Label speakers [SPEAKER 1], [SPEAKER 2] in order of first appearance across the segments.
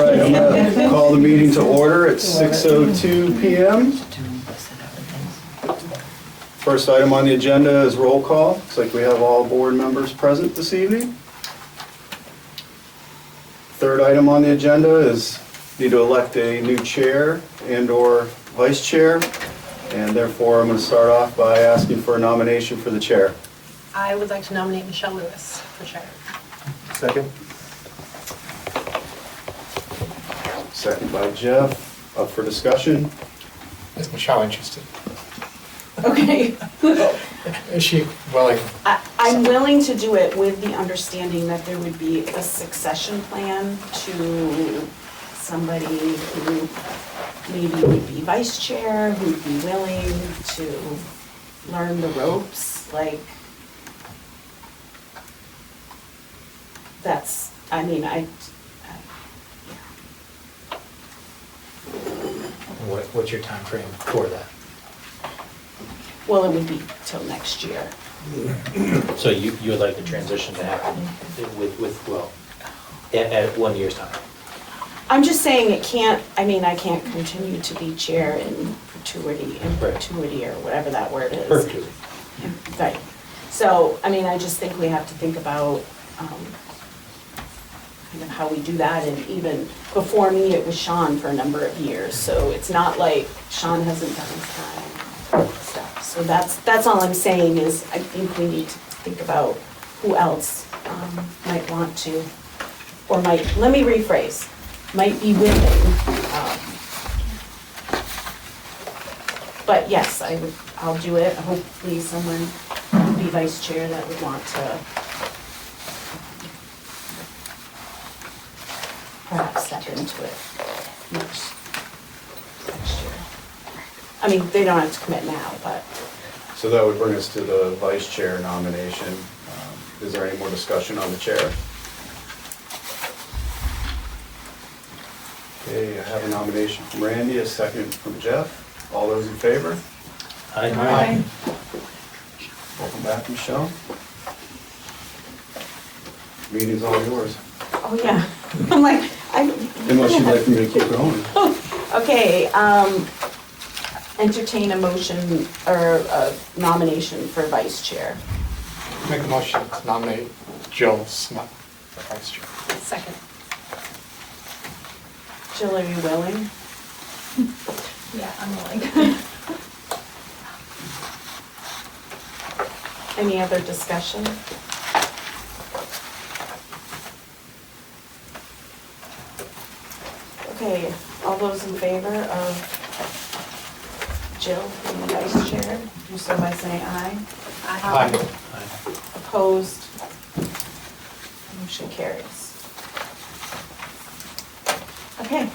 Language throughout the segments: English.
[SPEAKER 1] right, I'm going to call the meeting to order at 6:02 p.m. First item on the agenda is roll call. Looks like we have all board members present this evening. Third item on the agenda is need to elect a new chair and/or vice chair, and therefore I'm going to start off by asking for a nomination for the chair.
[SPEAKER 2] I would like to nominate Michelle Lewis for chair.
[SPEAKER 1] Second. Second by Jeff. Up for discussion.
[SPEAKER 3] Is Michelle interested?
[SPEAKER 4] Okay.
[SPEAKER 3] Is she willing?
[SPEAKER 4] I'm willing to do it with the understanding that there would be a succession plan to somebody who maybe would be vice chair, who'd be willing to learn the ropes, like, that's, I mean,
[SPEAKER 3] What's your time frame for that?
[SPEAKER 4] well, it would be till next year.
[SPEAKER 5] So you would like the transition to happen well, at 1 year's time?
[SPEAKER 4] I'm just saying it can't, I mean, I can't continue to be chair in perpetuity, or whatever that word is.
[SPEAKER 5] Perpetuity.
[SPEAKER 4] Right. So, I mean, I just think we have to think about kind of how we do that, and even before me, it was Sean for a number of years, so it's not like Sean hasn't done his time stuff. So that's all I'm saying is I think we need to think about who else might want to, or might, let me rephrase, might be willing. But yes, I'll do it. Hopefully someone will be vice chair that would want to perhaps step into it next year. I mean, they don't have to commit now, but.
[SPEAKER 1] So that would bring us to the vice chair nomination. Is there any more discussion on the chair? Okay, I have a nomination from Randy, a second from Jeff. All those in favor?
[SPEAKER 5] Aye.
[SPEAKER 1] Welcome back, Michelle. Meeting's all yours.
[SPEAKER 4] Oh, yeah. I'm like,
[SPEAKER 1] Unless you'd like me to keep going.
[SPEAKER 4] Okay, entertain a motion or a nomination for vice chair.
[SPEAKER 3] Make a motion to nominate Jill Smith for vice chair.
[SPEAKER 2] Second.
[SPEAKER 4] Jill, are you willing?
[SPEAKER 2] Yeah, I'm willing.
[SPEAKER 4] Any other discussion? Okay, all those in favor of Jill being vice chair, do so by saying aye.
[SPEAKER 3] Aye.
[SPEAKER 4] Opposed? Motion carries. Okay.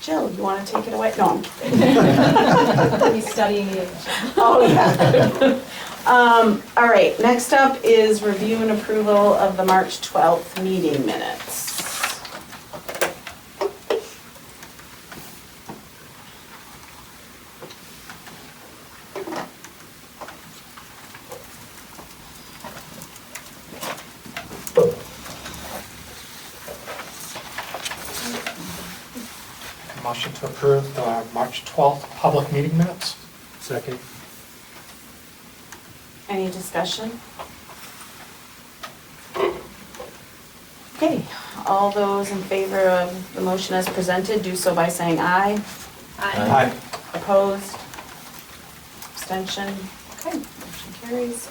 [SPEAKER 4] Jill, you want to take it away? No, I'm kidding.
[SPEAKER 2] I'll be studying it.
[SPEAKER 4] Oh, yeah. All right, next up is review and approval of the March 12th meeting minutes.
[SPEAKER 3] Motion to approve the March 12th public meeting minutes.
[SPEAKER 5] Second.
[SPEAKER 4] Any discussion? Okay, all those in favor of the motion as presented, do so by saying aye.
[SPEAKER 5] Aye.
[SPEAKER 4] Opposed? Abstention? Okay, motion carries.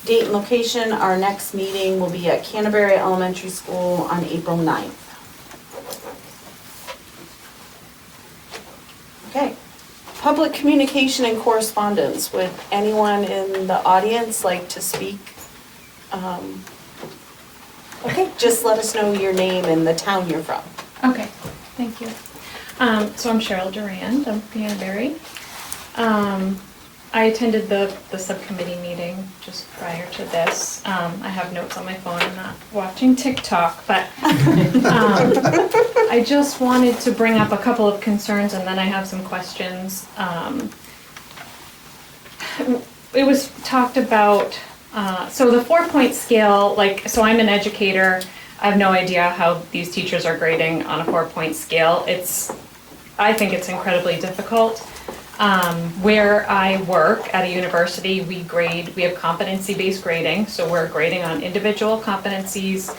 [SPEAKER 4] Date and location, our next meeting will be at Canterbury Elementary School on April 9th. Okay, public communication and correspondence. Would anyone in the audience like to speak? Okay, just let us know your name and the town you're from.
[SPEAKER 6] Okay, thank you. So I'm Cheryl Durand, I'm from Canterbury. I attended the subcommittee meeting just prior to this. I have notes on my phone, I'm not watching TikTok, but I just wanted to bring up a couple of concerns and then I have some questions. It was talked about, so the 4-point scale, so I'm an educator, I have no idea how these teachers are grading on a 4-point scale. I think it's incredibly difficult. Where I work at a university, we have competency-based grading, so we're grading on individual competencies.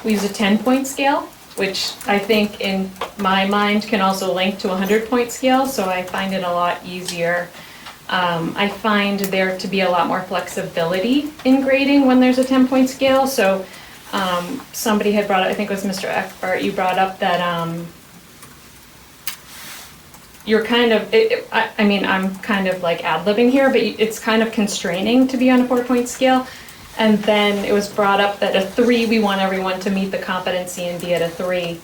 [SPEAKER 6] We use a 10-point scale, which I think in my mind can also link to a 100-point scale, so I find it a lot easier. I find there to be a lot more flexibility in grading when there's a 10-point scale, so somebody had brought up, I think it was Mr. Eckbart, you brought up that you're kind of, I mean, I'm kind of like ad-libbing here, but it's kind of constraining to be on a 4-point scale. And then it was brought up that a 3, we want everyone to meet the competency and be at a 3.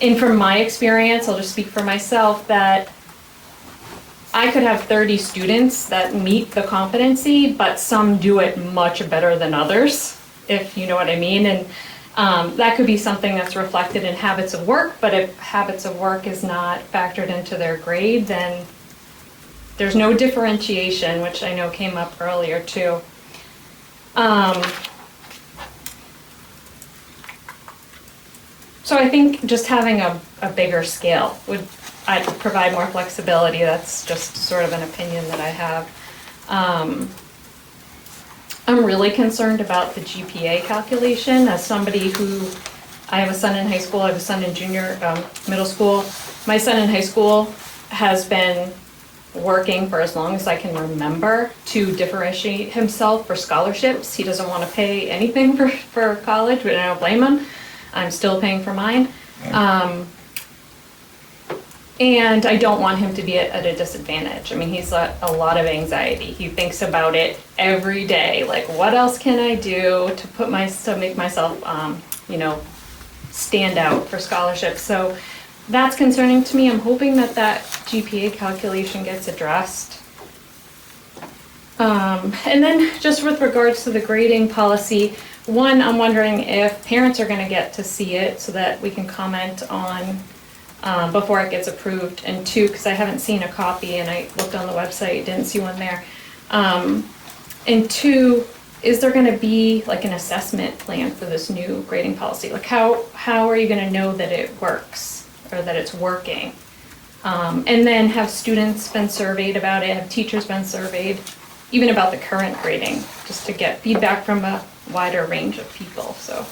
[SPEAKER 6] And from my experience, I'll just speak for myself, that I could have 30 students that meet the competency, but some do it much better than others, if you know what I mean. And that could be something that's reflected in habits of work, but if habits of work is not factored into their grade, then there's no differentiation, which I know came up earlier too. So I think just having a bigger scale would provide more flexibility. That's just sort of an opinion that I have. I'm really concerned about the GPA calculation. As somebody who, I have a son in high school, I have a son in middle school. My son in high school has been working for as long as I can remember to differentiate himself for scholarships. He doesn't want to pay anything for college, but I don't blame him. I'm still paying for mine. And I don't want him to be at a disadvantage. I mean, he's got a lot of anxiety. He thinks about it every day. Like, what else can I do to make myself, stand out for scholarships? So that's concerning to me. I'm hoping that GPA calculation gets addressed. And then just with regards to the grading policy, one, I'm wondering if parents are going to get to see it so that we can comment on before it gets approved, and 2, because I haven't seen a copy and I looked on the website, didn't see one there. And 2, is there going to be like an assessment plan for this new grading policy? Like how are you going to know that it works or that it's working? And then have students been surveyed about it? Have teachers been surveyed even about the current grading, just to get feedback from a wider range of people? So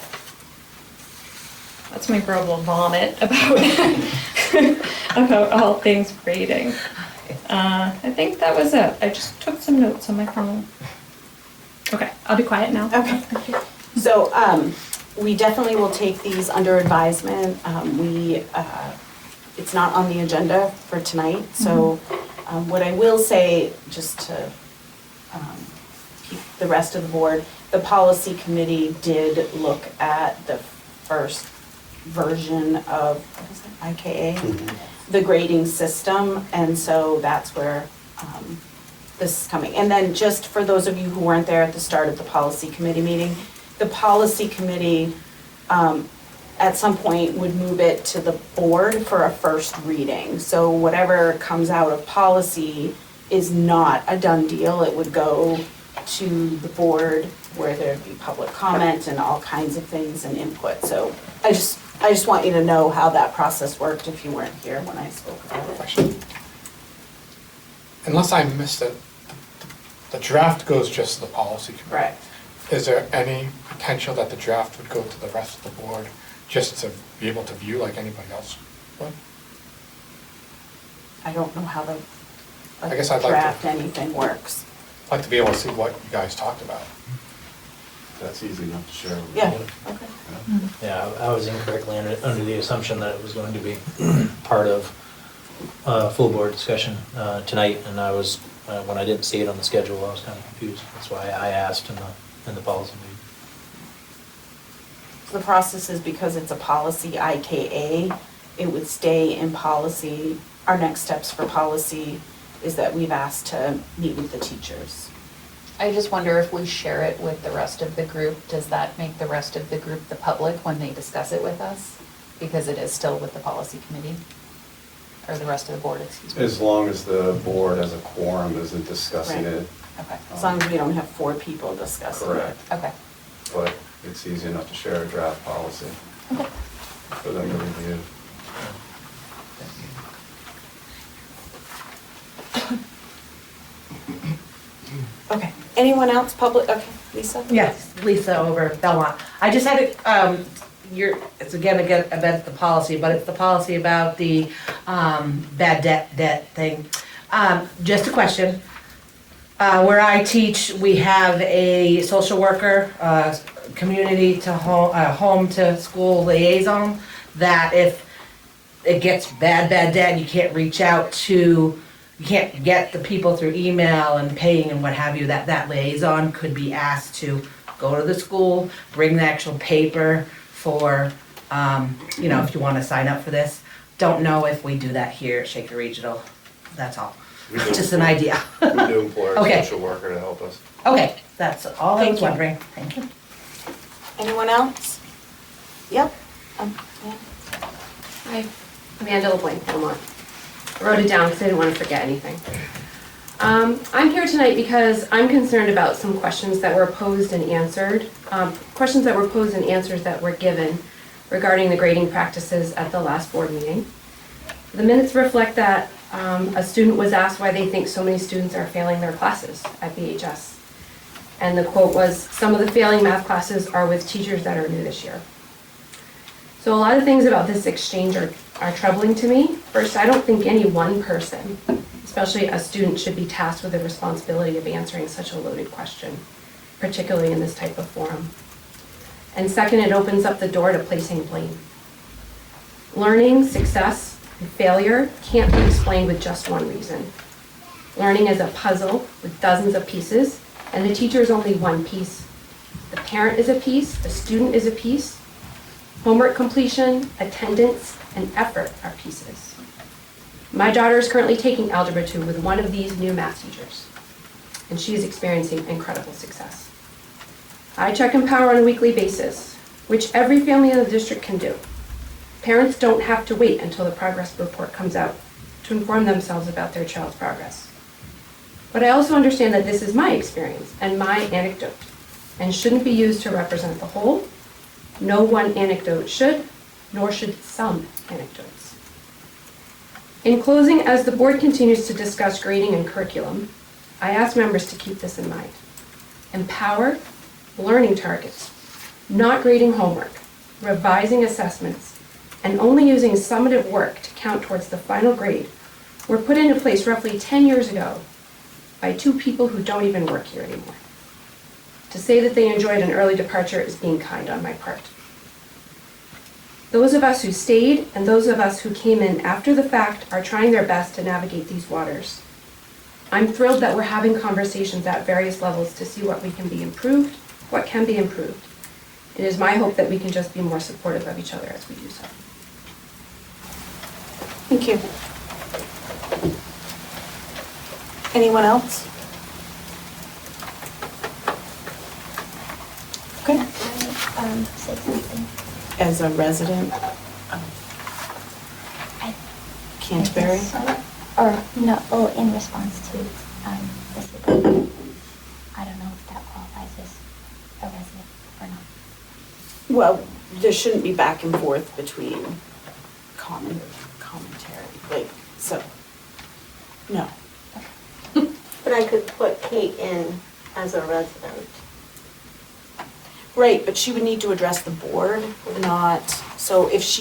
[SPEAKER 6] that's my verbal vomit about about all things grading. I think that was it. I just took some notes on my phone. Okay, I'll be quiet now.
[SPEAKER 4] Okay. So we definitely will take these under advisement. It's not on the agenda for tonight. So what I will say, just to keep the rest of the board, the policy committee did look at the first version of, what is it, IKA, the grading system, and so that's where this is coming. And then just for those of you who weren't there at the start of the policy committee meeting, the policy committee at some point would move it to the board for a first reading. So whatever comes out of policy is not a done deal. It would go to the board where there'd be public comment and all kinds of things and input. So I just want you to know how that process worked if you weren't here when I spoke about it.
[SPEAKER 3] Question. Unless I missed it, the draft goes just to the policy committee.
[SPEAKER 4] Correct.
[SPEAKER 3] Is there any potential that the draft would go to the rest of the board just to be able to view like anybody else would?
[SPEAKER 4] I don't know how the
[SPEAKER 3] I guess I'd like to-
[SPEAKER 4] draft anything works.
[SPEAKER 3] I'd like to be able to see what you guys talked about.
[SPEAKER 1] That's easy enough to share. with
[SPEAKER 4] Yeah,
[SPEAKER 1] you.
[SPEAKER 4] okay.
[SPEAKER 5] Yeah, I was incorrectly under the assumption that it was going to be part of full board discussion tonight, and I was, when I didn't see it on the schedule, I was kind of confused. That's why I asked in the policy meeting.
[SPEAKER 4] So the process is because it's a policy IKA, it would stay in policy. Our next steps for policy is that we've asked to meet with the teachers.
[SPEAKER 7] I just wonder if we share it with the rest of the group, does that make the rest of the group the public when they discuss it with us? Because it is still with the policy committee, or the rest of the board, excuse me.
[SPEAKER 1] As long as the board as a quorum isn't discussing
[SPEAKER 4] Right.
[SPEAKER 1] it.
[SPEAKER 7] Okay,
[SPEAKER 4] As long as we don't have 4 people discussing it.
[SPEAKER 1] Correct.
[SPEAKER 7] okay.
[SPEAKER 1] But it's easy enough to share a draft policy for them to review.
[SPEAKER 4] Okay, anyone else, public, okay, Lisa?
[SPEAKER 8] Yes, Lisa over at Belmont. I just had it's again about the policy, but it's the policy about the bad debt thing. Just a question. Where I teach, we have a social worker, community to home to school liaison, that if it gets bad debt, you can't reach out to, you can't get the people through email and paying and what have you, that liaison could be asked to go to the school, bring the actual paper for, if you want to sign up for this. Don't know if we do that here at Shaker Regional, that's all.
[SPEAKER 1] We do.
[SPEAKER 8] Just an idea.
[SPEAKER 1] We do employ a
[SPEAKER 8] Okay.
[SPEAKER 1] social worker to help us.
[SPEAKER 8] Okay, that's all I
[SPEAKER 4] Thank
[SPEAKER 8] was
[SPEAKER 4] you.
[SPEAKER 8] wondering. Thank you.
[SPEAKER 4] Anyone else? Yep. Yeah.
[SPEAKER 9] Hi, Amanda LeBlanc, Belmont. I wrote it down because I didn't want to forget anything. I'm here tonight because I'm concerned about some questions that were posed and answered, questions that were posed and answers that were given regarding the grading practices at the last board meeting. The minutes reflect that a student was asked why they think so many students are failing their classes at BHS. And the quote was, "Some of the failing math classes are with teachers that are new this year." So a lot of things about this exchange are troubling to me. First, I don't think any one person, especially a student, should be tasked with the responsibility of answering such a loaded question, particularly in this type of forum. And second, it opens up the door to placing blame. Learning, success, and failure can't be explained with just one reason. Learning is a puzzle with dozens of pieces, and the teacher is only one piece. The parent is a piece, the student is a piece. Homework completion, attendance, and effort are pieces. My daughter is currently taking Algebra 2 with one of these new math teachers, and she is experiencing incredible success. I check Empower on a weekly basis, which every family in the district can do. Parents don't have to wait until the progress report comes out to inform themselves about their child's progress. But I also understand that this is my experience and my anecdote, and shouldn't be used to represent the whole. No one anecdote should, nor should some anecdotes. In closing, as the board continues to discuss grading and curriculum, I ask members to keep this in mind. Empower learning targets, not grading homework, revising assessments, and only using summative work to count towards the final grade were put into place roughly 10 years ago by two people who don't even work here anymore. To say that they enjoyed an early departure is being kind on my part. Those of us who stayed and those of us who came in after the fact are trying their best to navigate these waters. I'm thrilled that we're having conversations at various levels to see what can be improved. It is my hope that we can just be more supportive of each other as we do so.
[SPEAKER 4] Thank you. Anyone else? Okay.
[SPEAKER 10] Say something.
[SPEAKER 4] As a resident
[SPEAKER 10] I
[SPEAKER 4] Canterbury?
[SPEAKER 10] guess so. Or no, in response to the superintendent. I don't know if that qualifies as a resident or not.
[SPEAKER 4] Well, there shouldn't be back and forth between commentary, no.
[SPEAKER 11] But I could put Kate in as a resident.
[SPEAKER 4] Right, but she would need to address the board, so if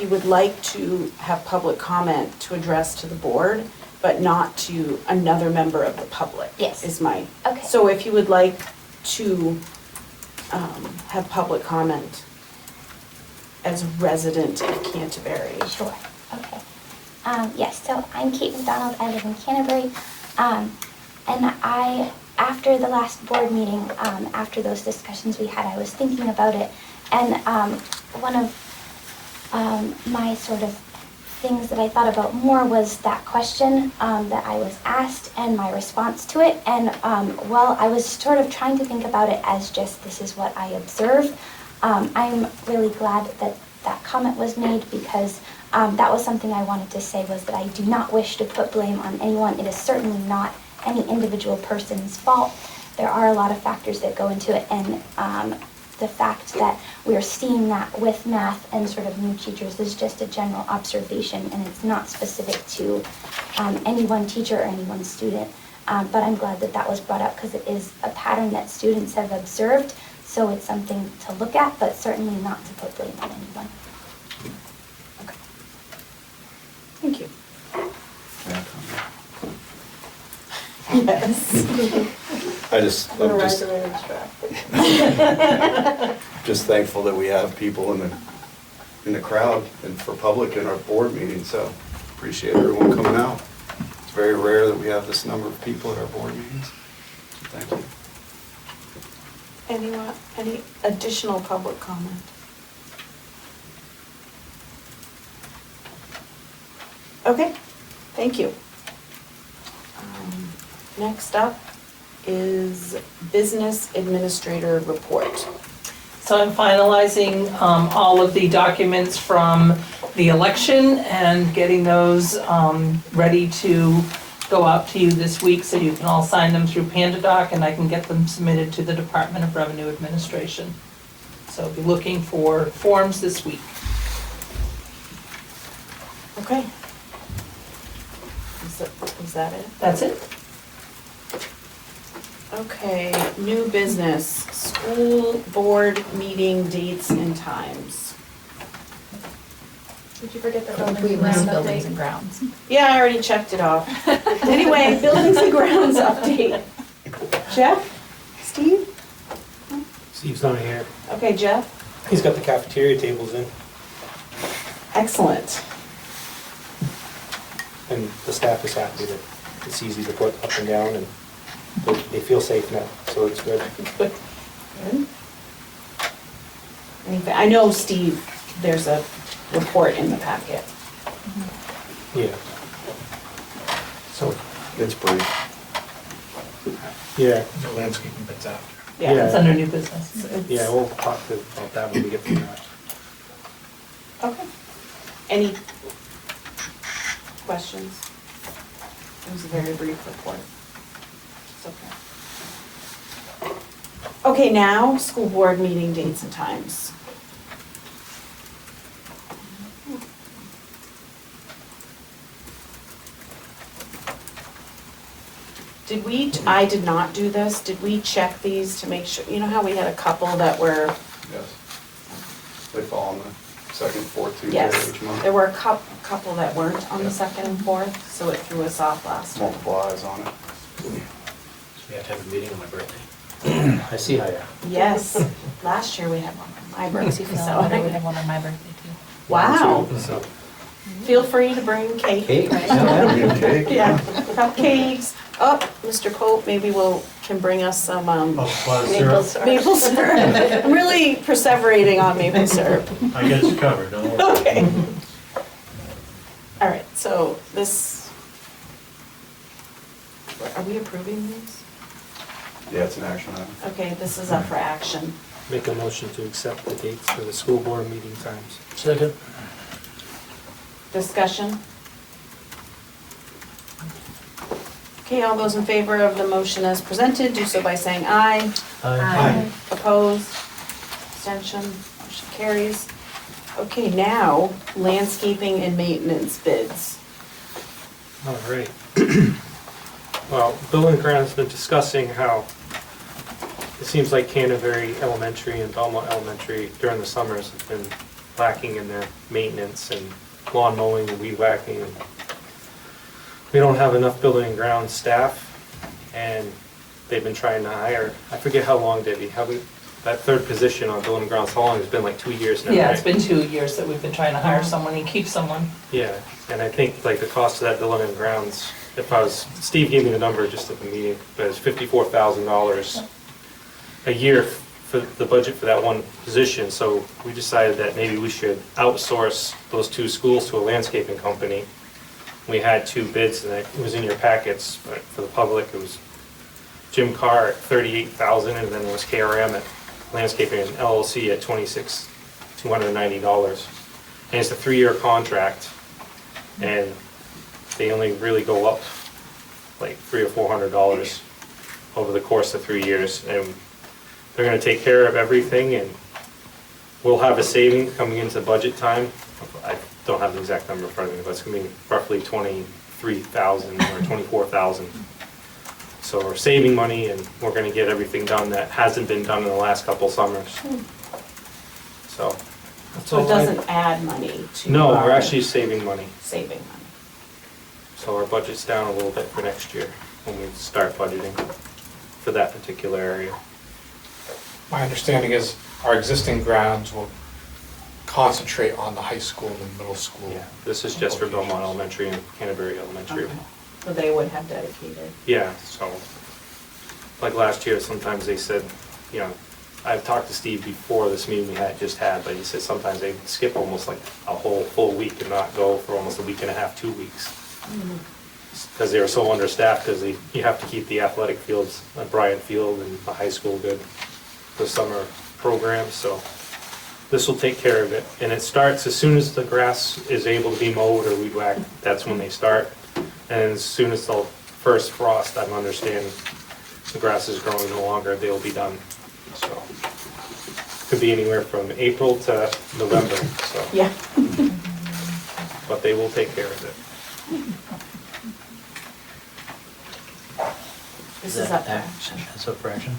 [SPEAKER 4] you would like to have public comment to address to the board, but not to another member of the public.
[SPEAKER 10] Yes.
[SPEAKER 4] Is my.
[SPEAKER 10] Okay.
[SPEAKER 4] So if you would like to have public comment as a resident of Canterbury.
[SPEAKER 10] Sure, okay. Yes, so I'm Kate McDonald, I live in Canterbury. And after the last board meeting, after those discussions we had, I was thinking about it. And one of my sort of things that I thought about more was that question that I was asked and my response to it. And while I was sort of trying to think about it as just this is what I observe, I'm really glad that that comment was made because that was something I wanted to say was that I do not wish to put blame on anyone. It is certainly not any individual person's fault. There are a lot of factors that go into it, and the fact that we're seeing that with math and sort of new teachers is just a general observation, and it's not specific to any one teacher or any one student. But I'm glad that that was brought up because it is a pattern that students have observed, so it's something to look at, but certainly not to put blame on anyone.
[SPEAKER 4] Okay. Thank you. Yes.
[SPEAKER 1] I'm just just thankful that we have people in the crowd and for public in our board meeting, so appreciate everyone coming out. It's very rare that we have this number of people at our board meetings. Thank you.
[SPEAKER 4] Anyone, any additional public comment? Okay, thank you. Next up is Business Administrator Report.
[SPEAKER 12] So I'm finalizing all of the documents from the election and getting those ready to go out to you this week so you can all sign them through PandaDoc and I can get them submitted to the Department of Revenue Administration. So I'll be looking for forms this week.
[SPEAKER 4] Okay. Is that it?
[SPEAKER 12] That's it.
[SPEAKER 4] Okay, new business, school board meeting dates and times.
[SPEAKER 2] Did you forget the
[SPEAKER 7] We
[SPEAKER 2] buildings and
[SPEAKER 7] list
[SPEAKER 2] grounds
[SPEAKER 7] buildings
[SPEAKER 2] update?
[SPEAKER 7] and grounds.
[SPEAKER 4] Yeah, I already checked it off. Anyway, buildings and grounds update. Jeff? Steve?
[SPEAKER 13] Steve's not here.
[SPEAKER 4] Okay, Jeff?
[SPEAKER 13] He's got the cafeteria tables in,
[SPEAKER 4] Excellent.
[SPEAKER 13] and the staff is happy that it's easy to put up and down, and they feel safe now, so it's good.
[SPEAKER 4] Good. I know, Steve, there's a report in the packet.
[SPEAKER 13] Yeah. So,
[SPEAKER 1] It's brief.
[SPEAKER 13] yeah,
[SPEAKER 3] The landscaping bits after.
[SPEAKER 4] Yeah.
[SPEAKER 13] Yeah.
[SPEAKER 12] It's under new business. It's-
[SPEAKER 13] yeah, we'll talk about that when we get to that.
[SPEAKER 4] Okay. Any questions? It was a very brief report. It's okay. Okay, now, school board meeting dates and times. Did we, I did not do this, did we check these to make sure, you know how we had a couple that were,
[SPEAKER 1] Yes. They fall on the second, fourth Tuesday
[SPEAKER 4] yes,
[SPEAKER 1] of each month.
[SPEAKER 4] there were a couple that weren't on the
[SPEAKER 1] Yeah.
[SPEAKER 4] second and fourth, so it threw us off last time.
[SPEAKER 1] Multiple eyes on it.
[SPEAKER 5] So we have to have a meeting on my birthday. I see how you are.
[SPEAKER 4] Yes, last year we had one on my
[SPEAKER 7] Makes you
[SPEAKER 4] birthday,
[SPEAKER 7] feel
[SPEAKER 4] so.
[SPEAKER 7] better, we have one on my birthday too.
[SPEAKER 4] Wow,
[SPEAKER 13] So,
[SPEAKER 4] feel free to bring cake.
[SPEAKER 5] Cake?
[SPEAKER 4] right?
[SPEAKER 1] Good cake.
[SPEAKER 4] Yeah, cupcakes. Oh, Mr. Pope, maybe can bring us some,
[SPEAKER 11] Maple syrup.
[SPEAKER 4] maple syrup. I'm really perseverating on maple syrup.
[SPEAKER 5] I got you covered, don't worry.
[SPEAKER 4] Okay. All right, so this, are we approving these?
[SPEAKER 1] Yeah, it's an action item.
[SPEAKER 4] Okay, this is up for action.
[SPEAKER 13] make a motion to accept the dates for the school board meeting times.
[SPEAKER 5] Second.
[SPEAKER 4] Discussion? Okay, all those in favor of the motion as presented, do so by saying aye.
[SPEAKER 5] Aye.
[SPEAKER 4] Opposed? Abstention? Motion carries. Okay, now landscaping and maintenance bids.
[SPEAKER 13] All right. Well, Bill and Grant's been discussing how it seems like Canterbury Elementary and Belmont Elementary during the summers have been lacking in their maintenance and lawn mowing and weed whacking. And we don't have enough building and ground staff, and they've been trying to hire, I forget how long, Debbie, that third position on building and grounds, how long? It's been like 2 years now,
[SPEAKER 12] Yeah,
[SPEAKER 13] right?
[SPEAKER 12] it's been 2 years that we've been trying to hire someone and keep someone.
[SPEAKER 13] Yeah, and I think like the cost of that building and grounds, Steve gave me the number just at the meeting, but it's $54,000 a year for the budget for that one position. So we decided that maybe we should outsource those two schools to a landscaping company. We had two bids, and it was in your packets, but for the public, it was Jim Carr at $38,000, and then it was KRM at Landscaping and LLC at $26,290. And it's a 3-year contract, and they only really go up like $300 or $400 over the course of 3 years. And They're gonna take care of everything, and we'll have a saving coming into budget time. I don't have the exact number in front of me, but it's gonna be roughly 23,000 or 24,000. So we're saving money, and we're gonna get everything done that hasn't been done in the last couple summers. So, that's
[SPEAKER 4] So it
[SPEAKER 13] all I-
[SPEAKER 4] doesn't add money to
[SPEAKER 13] No,
[SPEAKER 4] our
[SPEAKER 13] we're actually saving money.
[SPEAKER 4] saving money.
[SPEAKER 13] So our budget's down a little bit for next year when we start budgeting for that particular area.
[SPEAKER 3] My understanding is our existing grounds will concentrate on the high school and the middle school.
[SPEAKER 13] Yeah, this is just for Belmont Elementary and Canterbury Elementary.
[SPEAKER 4] Okay. So they would have dedicated.
[SPEAKER 13] Yeah, so, like last year, sometimes they said, you know, I've talked to Steve before this meeting we just had, but he said sometimes they skip almost like a whole full week and not go for almost a week and a half, 2 weeks. Because they were so understaffed, because you have to keep the athletic fields, like Bryant Field and the high school good for summer programs, so this will take care of it. And it starts as soon as the grass is able to be mowed or weed whacked, that's when they start. And as soon as the first frost, I'm understanding, the grass is growing no longer, they'll be done. So, could be anywhere from April to November, so.
[SPEAKER 4] Yeah.
[SPEAKER 13] But they will take care of it.
[SPEAKER 4] This is up for action.
[SPEAKER 5] That's up for action.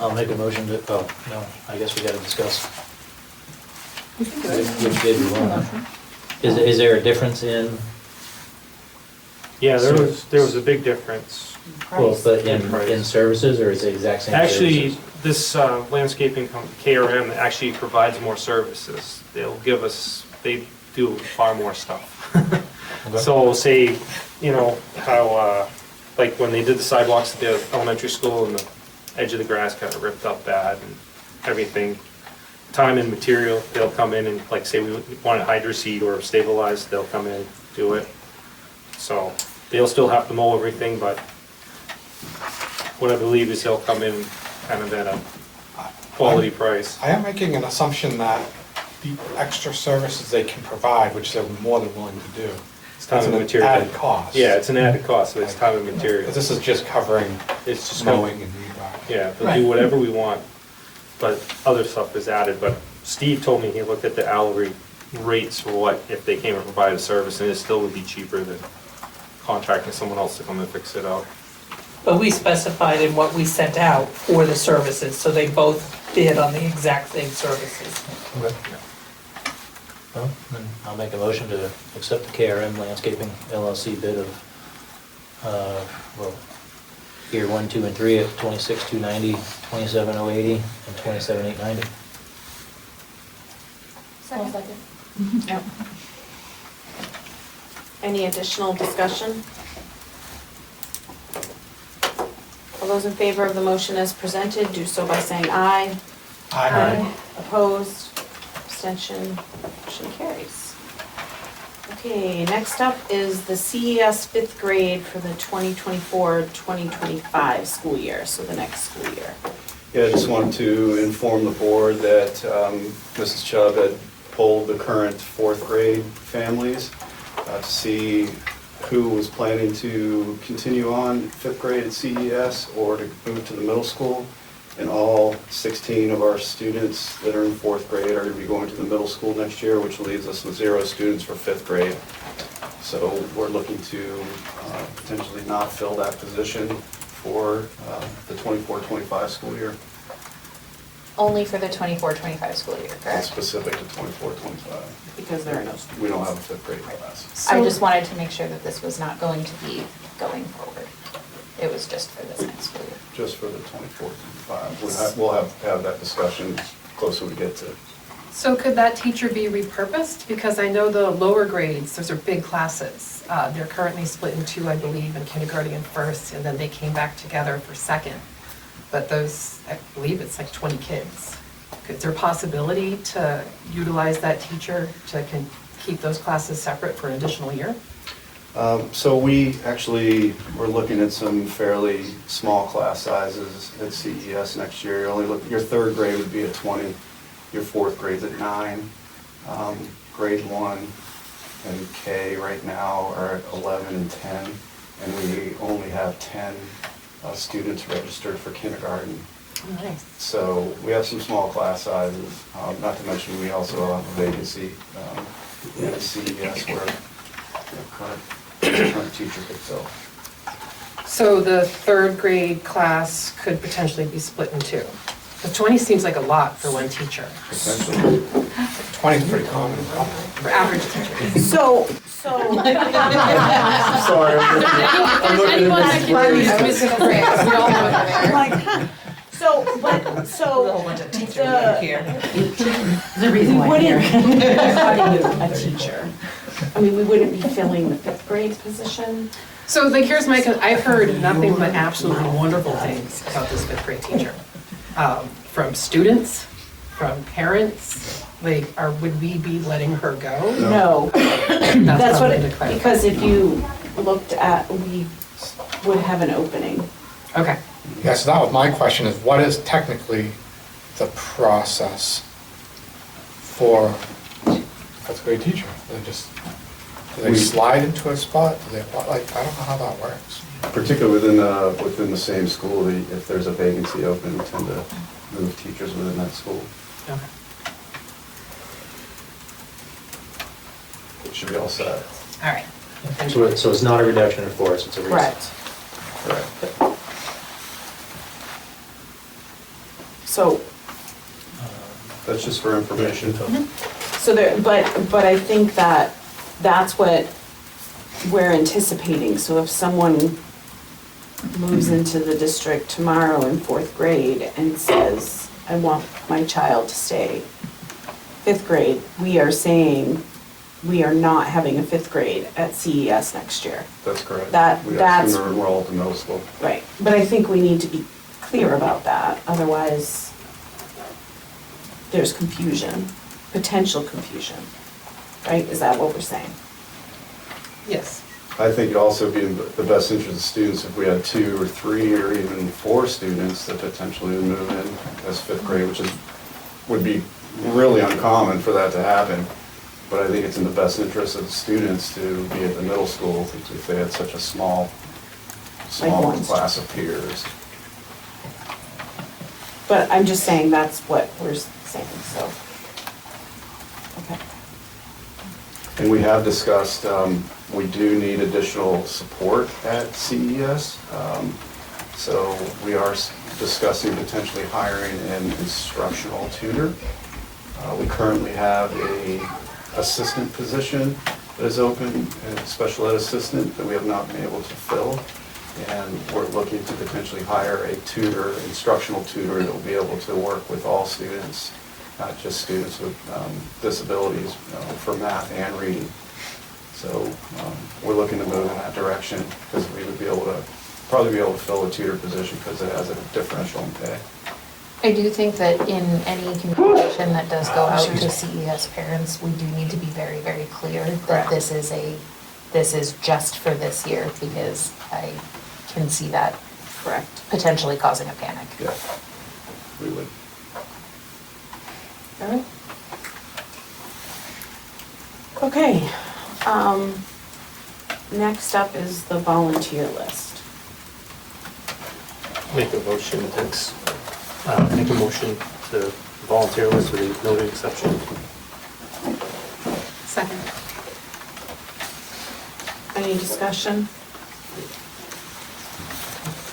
[SPEAKER 5] I'll make a motion to, oh, no, I guess we gotta discuss. Which bid we want. Is there a difference in,
[SPEAKER 13] Yeah, there was a big difference.
[SPEAKER 5] well, but in
[SPEAKER 13] Price.
[SPEAKER 5] services, or is it the exact same
[SPEAKER 13] Actually,
[SPEAKER 5] services?
[SPEAKER 13] this landscaping company, KRM, actually provides more services. They'll give us, they do far more stuff.
[SPEAKER 5] Okay.
[SPEAKER 13] So say, you know, how, like when they did the sidewalks at the elementary school and the edge of the grass kind of ripped up bad and everything, time and material, they'll come in and, like, say we want to hydro seed or stabilize, they'll come in, do it. So they'll still have to mow everything, but what I believe is he'll come in kind of at a quality price.
[SPEAKER 3] I am making an assumption that the extra services they can provide, which they're more than willing to do,
[SPEAKER 13] It's time
[SPEAKER 3] that's
[SPEAKER 13] and
[SPEAKER 3] an
[SPEAKER 13] material.
[SPEAKER 3] added cost.
[SPEAKER 13] Yeah, it's an added cost, but it's time and material.
[SPEAKER 3] This is just covering
[SPEAKER 13] It's just
[SPEAKER 3] mowing and weed whacking.
[SPEAKER 13] Yeah, they'll
[SPEAKER 4] Right.
[SPEAKER 13] do whatever we want, but other stuff is added. But Steve told me he looked at the hourly rates for what, if they came and provided a service, and it still would be cheaper than contracting someone else to come and fix it out.
[SPEAKER 12] But we specified in what we sent out for the services, so they both bid on the exact same services.
[SPEAKER 5] Okay. Well, then I'll make a motion to accept the KRM Landscaping LLC bid of, well, year 1, 2, and 3 at $26,290, $27,080, and $27,890.
[SPEAKER 10] Second.
[SPEAKER 4] Yep. Any additional discussion? All those in favor of the motion as presented, do so by saying aye. Opposed, abstention, motion carries. Okay, next up is the CES fifth grade for the 2024-2025 school year, so the next school year.
[SPEAKER 1] Yeah, I just wanted to inform the board that Mrs. Chubb had polled the current fourth grade families to see who was planning to continue on fifth grade at CES or to move to the middle school. And all 16 of our students that are in fourth grade are going to be going to the middle school next year, which leaves us with 0 students for fifth grade. So we're looking to potentially not fill that position for the 24-25 school year.
[SPEAKER 7] Only for the 24-25 school year,
[SPEAKER 1] That's
[SPEAKER 7] correct?
[SPEAKER 1] specific to 24-25.
[SPEAKER 4] Because there are no students.
[SPEAKER 1] We don't have a fifth grade class.
[SPEAKER 7] I just wanted to make sure that this was not going to be going forward. It was just for this next school year.
[SPEAKER 1] Just for the 24-25. We'll have that discussion closer we get to.
[SPEAKER 2] So could that teacher be repurposed? Because I know the lower grades, those are big classes. They're currently split in two, I believe, in kindergarten and first, and then they came back together for second. But those, I believe it's like 20 kids. Is there a possibility to utilize that teacher to keep those classes separate for an additional year?
[SPEAKER 1] So we actually, we're looking at some fairly small class sizes at CES next year. Your third grade would be at 20, your fourth grade's at 9. Grade 1 and K right now are at 11 and 10, and we only have 10 students registered for kindergarten.
[SPEAKER 2] Nice.
[SPEAKER 1] So we have some small class sizes, not to mention we also have a vacancy in the CES where the current teacher could fill.
[SPEAKER 2] So the third grade class could potentially be split in two. But 20 seems like a lot for one teacher,
[SPEAKER 1] Potentially.
[SPEAKER 3] 20 is pretty common.
[SPEAKER 2] for average teacher.
[SPEAKER 4] So,
[SPEAKER 1] Sorry, I'm looking at this.
[SPEAKER 2] I was gonna say, we all know that.
[SPEAKER 4] like, so,
[SPEAKER 8] bunch of teachers
[SPEAKER 4] the-
[SPEAKER 8] here.
[SPEAKER 4] we wouldn't be cutting a teacher. I mean, we wouldn't be filling the fifth grade position.
[SPEAKER 2] So like, here's my, I've heard nothing but absolutely wonderful things about this fifth grade teacher. From students, from parents, like, would we be letting her go?
[SPEAKER 4] No, that's what,
[SPEAKER 2] probably the clarify.
[SPEAKER 4] because if you looked at, we would have an opening.
[SPEAKER 2] Okay.
[SPEAKER 3] Yeah, so that was my question, is what is technically the process for fifth grade teacher? Do they slide into a spot? Do they, like, I don't know how that works.
[SPEAKER 1] Particularly within the same school, if there's a vacancy open, we tend to move teachers within that school.
[SPEAKER 2] Okay.
[SPEAKER 1] It should be all set.
[SPEAKER 2] All right.
[SPEAKER 5] So it's not a reduction in force, it's a reset.
[SPEAKER 4] Correct.
[SPEAKER 1] Correct.
[SPEAKER 4] So,
[SPEAKER 1] That's just for information.
[SPEAKER 4] so there, but I think that's what we're anticipating. So if someone moves into the district tomorrow in fourth grade and says, I want my child to stay fifth grade, we are saying we are not having a fifth grade at CES next year.
[SPEAKER 1] That's correct.
[SPEAKER 4] That's-
[SPEAKER 1] We asked them to enroll at the middle school.
[SPEAKER 4] Right, but I think we need to be clear about that, otherwise there's confusion, potential confusion, right? Is that what we're saying?
[SPEAKER 2] Yes.
[SPEAKER 1] I think it'd also be in the best interest of students if we had 2 or 3 or even 4 students that potentially would move in as fifth grade, which would be really uncommon for that to happen. But I think it's in the best interest of the students to be at the middle school if they had such a small
[SPEAKER 4] one.
[SPEAKER 1] class of peers.
[SPEAKER 4] But I'm just saying that's what we're saying, so. Okay.
[SPEAKER 1] And we have discussed, we do need additional support at CES. So we are discussing potentially hiring an instructional tutor. We currently have a assistant position that is open, a special ed assistant that we have not been able to fill. And we're looking to potentially hire a tutor, instructional tutor that will be able to work with all students, not just students with disabilities, for math and reading. So we're looking to move in that direction because we would probably be able to fill a tutor position because it has a differential in pay.
[SPEAKER 7] I do think that in any communication that does go out to CES parents, we do need to be very, very clear that this is just for this year, because I can see that
[SPEAKER 4] Correct.
[SPEAKER 7] potentially causing a panic.
[SPEAKER 1] Yeah, we would.
[SPEAKER 4] All right. Okay. Next up is the volunteer list.
[SPEAKER 13] Make a motion to volunteer list with a noted exception.
[SPEAKER 2] Second.
[SPEAKER 4] Any discussion?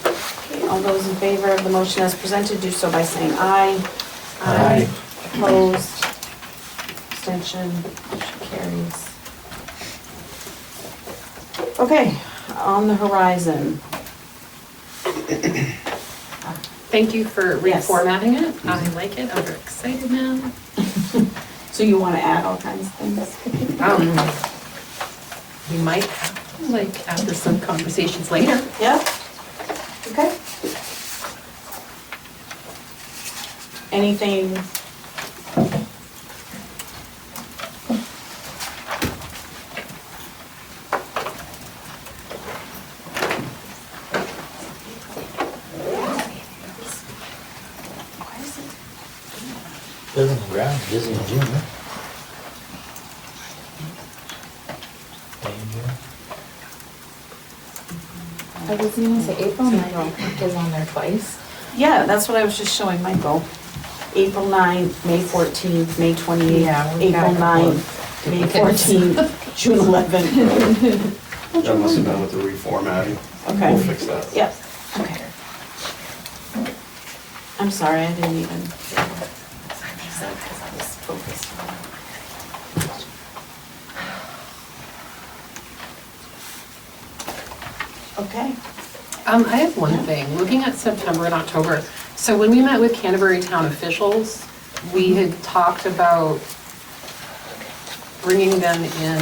[SPEAKER 4] Okay, all those in favor of the motion as presented, do so by saying aye.
[SPEAKER 5] Aye.
[SPEAKER 4] Opposed? Abstention? Motion carries. Okay, on the horizon.
[SPEAKER 2] Thank you for
[SPEAKER 4] Yes.
[SPEAKER 2] reformatting it. I like it. I'm very excited now.
[SPEAKER 4] So you want to add all kinds of things?
[SPEAKER 2] We might have, like, after some conversations later.
[SPEAKER 4] Yeah? Okay. Anything?
[SPEAKER 5] Busy on the ground, busy in June, huh? May and June.
[SPEAKER 7] I was gonna say April 9th is on there twice.
[SPEAKER 4] Yeah, that's what I was just showing Michael. April 9th, May 14th, May 28th,
[SPEAKER 7] Yeah, we've got a
[SPEAKER 4] April
[SPEAKER 7] couple of
[SPEAKER 4] 9th, May
[SPEAKER 7] duplicates.
[SPEAKER 4] 14th, June 11th.
[SPEAKER 1] That must have been with the reformatting.
[SPEAKER 4] Okay.
[SPEAKER 1] We'll fix that.
[SPEAKER 4] Yep, okay. I'm sorry, I didn't even. Okay.
[SPEAKER 2] I have one thing, looking at September and October. So when we met with Canterbury town officials, we had talked about bringing them in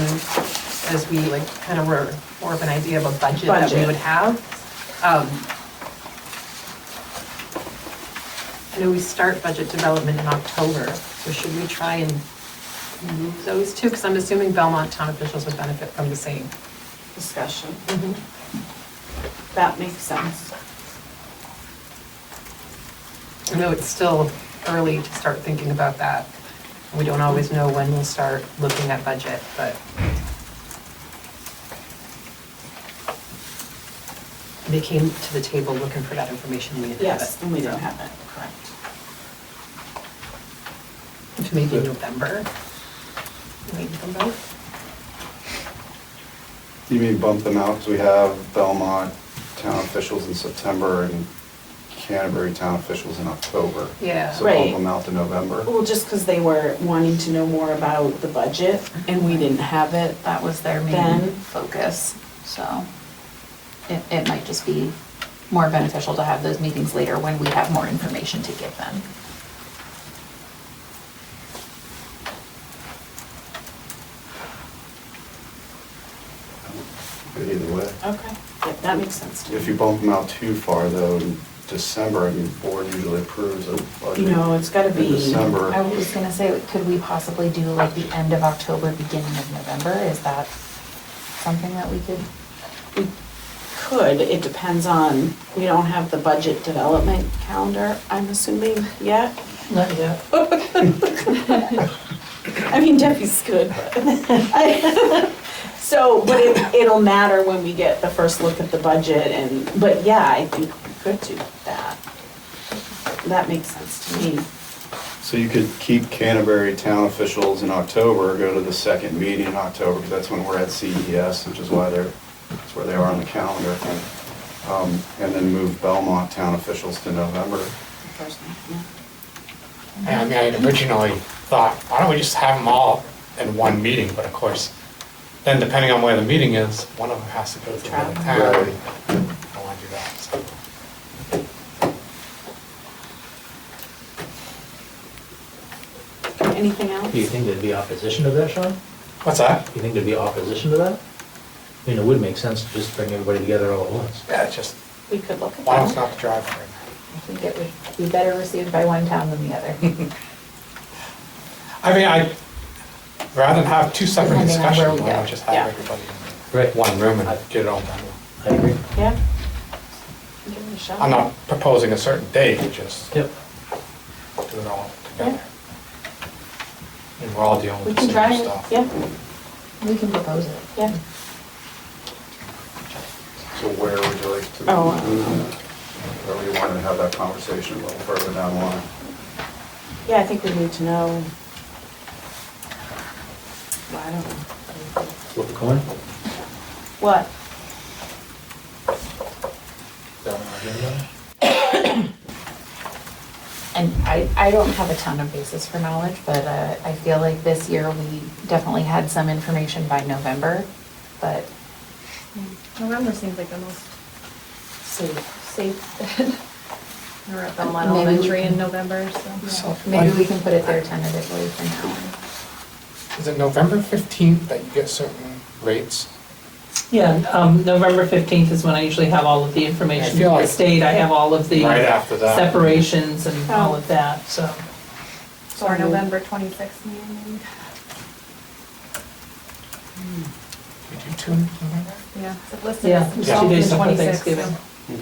[SPEAKER 2] as we like kind of were more of an idea of a budget that we
[SPEAKER 4] Budget.
[SPEAKER 2] would have. I know we start budget development in October, so should we try and move those two? Because I'm assuming Belmont town officials would benefit from the same.
[SPEAKER 4] Discussion. That makes sense.
[SPEAKER 2] I know it's still early to start thinking about that. We don't always know when we'll start looking at budget, but they came to the table looking for that information, we didn't have it.
[SPEAKER 4] Yes, and we didn't have it, correct.
[SPEAKER 2] Which may be November. Wait for both.
[SPEAKER 1] You mean bump them out, because we have Belmont town officials in September and Canterbury town officials in October.
[SPEAKER 2] Yeah.
[SPEAKER 1] So
[SPEAKER 4] Right.
[SPEAKER 1] bump them out to November.
[SPEAKER 4] Well, just because they were wanting to know more about the budget, and we didn't have it.
[SPEAKER 7] That was their main
[SPEAKER 4] Then-
[SPEAKER 7] focus, so it might just be more beneficial to have those meetings later when we have more information to give them.
[SPEAKER 1] Good either way.
[SPEAKER 4] Okay, yeah, that makes sense to me.
[SPEAKER 1] If you bump them out too far though, in December, I mean, the board usually approves a budget.
[SPEAKER 4] You know, it's gotta
[SPEAKER 1] in
[SPEAKER 4] be.
[SPEAKER 1] December.
[SPEAKER 7] I was gonna say, could we possibly do like the end of October, beginning of November? Is that something that we could?
[SPEAKER 4] We could, it depends on, we don't have the budget development calendar, I'm assuming, yet.
[SPEAKER 12] Not yet.
[SPEAKER 4] I mean, Debbie's good, but. So, but it'll matter when we get the first look at the budget and, but yeah, I think we could do that. That makes sense to me.
[SPEAKER 1] So you could keep Canterbury town officials in October, go to the second meeting in October, because that's when we're at CES, which is why that's where they are on the calendar. And then move Belmont town officials to November.
[SPEAKER 3] And I mean, I originally thought, why don't we just have them all in one meeting? But of course, then depending on where the meeting is, one of them has to go to another town. I
[SPEAKER 1] Right.
[SPEAKER 3] don't want to do that, so.
[SPEAKER 4] Anything else?
[SPEAKER 5] Do you think there'd be opposition to that, Sean?
[SPEAKER 3] What's that?
[SPEAKER 5] Do you think there'd be opposition to that? I mean, it would make sense to just bring everybody together all at once.
[SPEAKER 3] Yeah, it's just,
[SPEAKER 4] We could look at
[SPEAKER 3] one of them's
[SPEAKER 4] that.
[SPEAKER 3] not the driver.
[SPEAKER 7] I think it would be better received by one town than the other.
[SPEAKER 3] I mean, rather than have two separate
[SPEAKER 7] Depending on where
[SPEAKER 3] discussions,
[SPEAKER 7] we
[SPEAKER 3] why
[SPEAKER 7] go.
[SPEAKER 3] not just have
[SPEAKER 4] Yeah.
[SPEAKER 3] everybody
[SPEAKER 5] Right.
[SPEAKER 3] in one room and get it all done?
[SPEAKER 5] I agree.
[SPEAKER 4] Yeah? Give it a shot.
[SPEAKER 3] I'm not proposing a certain date, just do
[SPEAKER 5] Yep.
[SPEAKER 3] it all together. And we're all dealing
[SPEAKER 4] We
[SPEAKER 3] with the
[SPEAKER 4] can try
[SPEAKER 3] same
[SPEAKER 4] it,
[SPEAKER 3] stuff.
[SPEAKER 4] yeah,
[SPEAKER 7] We can propose it.
[SPEAKER 4] yeah.
[SPEAKER 1] So where would you like to
[SPEAKER 4] Oh,
[SPEAKER 1] move that? Where we want to have that conversation a little further down the line?
[SPEAKER 4] Yeah, I think we need to know. Well, I don't know.
[SPEAKER 5] Flip a coin?
[SPEAKER 4] What?
[SPEAKER 5] Down on our agenda?
[SPEAKER 7] And I don't have a ton of basis for knowledge, but I feel like this year we definitely had some information by November, but
[SPEAKER 6] November seems like the most safe. We're at Belmont
[SPEAKER 7] Maybe we
[SPEAKER 6] Elementary in
[SPEAKER 7] can-
[SPEAKER 6] November, so.
[SPEAKER 3] So,
[SPEAKER 7] maybe we can put it there tentatively for now.
[SPEAKER 3] Is it November 15th that you get certain rates?
[SPEAKER 12] Yeah, November 15th is when I usually have all of the information
[SPEAKER 3] I feel
[SPEAKER 12] from the
[SPEAKER 3] like
[SPEAKER 12] state. I have all of the
[SPEAKER 3] Right after that.
[SPEAKER 12] separations and all of that, so.
[SPEAKER 6] So our November 26th meeting,
[SPEAKER 3] We do two in November?
[SPEAKER 6] yeah, it's listed
[SPEAKER 12] Yeah,
[SPEAKER 6] as
[SPEAKER 12] it's
[SPEAKER 6] the
[SPEAKER 12] 2 days before
[SPEAKER 6] 26th,
[SPEAKER 12] Thanksgiving,
[SPEAKER 6] so.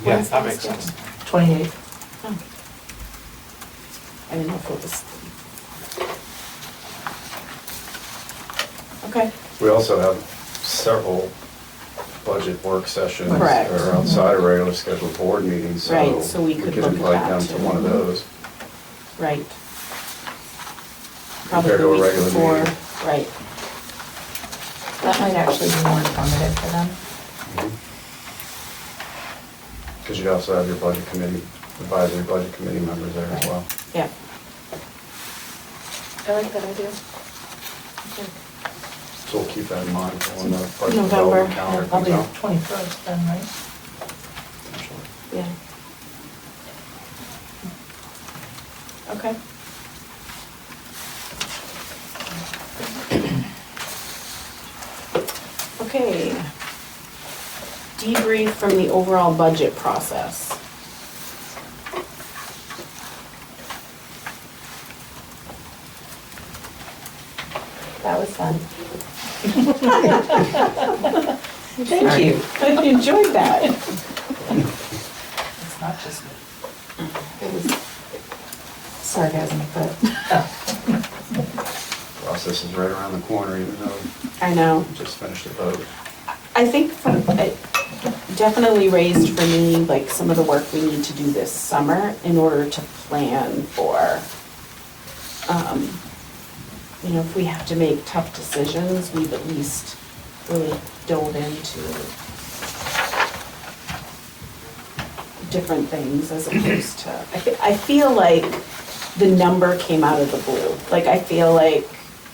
[SPEAKER 3] Yeah, that makes sense.
[SPEAKER 12] 28th.
[SPEAKER 4] I didn't know if it was. Okay.
[SPEAKER 1] We also have several budget work sessions
[SPEAKER 4] Correct.
[SPEAKER 1] or outside of regular scheduled board meetings.
[SPEAKER 4] Right, so we could look at
[SPEAKER 1] invite
[SPEAKER 4] that
[SPEAKER 1] them to
[SPEAKER 4] too.
[SPEAKER 1] one of those.
[SPEAKER 4] Right. Probably
[SPEAKER 1] Compared to
[SPEAKER 4] the
[SPEAKER 1] a
[SPEAKER 4] week
[SPEAKER 1] regular
[SPEAKER 4] before,
[SPEAKER 1] meeting.
[SPEAKER 4] right.
[SPEAKER 7] That might actually be more informative for them.
[SPEAKER 1] Because you also have your budget committee, advisory budget committee members there as well.
[SPEAKER 4] Yeah.
[SPEAKER 2] I like that idea.
[SPEAKER 1] So we'll keep that in mind for when the budget
[SPEAKER 4] November.
[SPEAKER 1] development calendar comes
[SPEAKER 12] Probably
[SPEAKER 1] out.
[SPEAKER 12] 21st then, right?
[SPEAKER 4] Yeah. Okay. Okay. Debrief from the overall budget process.
[SPEAKER 7] That was fun.
[SPEAKER 12] Thank you.
[SPEAKER 4] I enjoyed that.
[SPEAKER 12] It's not just me.
[SPEAKER 7] It was sarcasm, but
[SPEAKER 1] Process is right around the corner, even though
[SPEAKER 4] I know.
[SPEAKER 1] we just finished the vote.
[SPEAKER 4] I think it definitely raised for me, like, some of the work we need to do this summer in order to plan for, you know, if we have to make tough decisions, we've at least really dove into different things as opposed to, I feel like the number came out of the blue. Like, I feel like,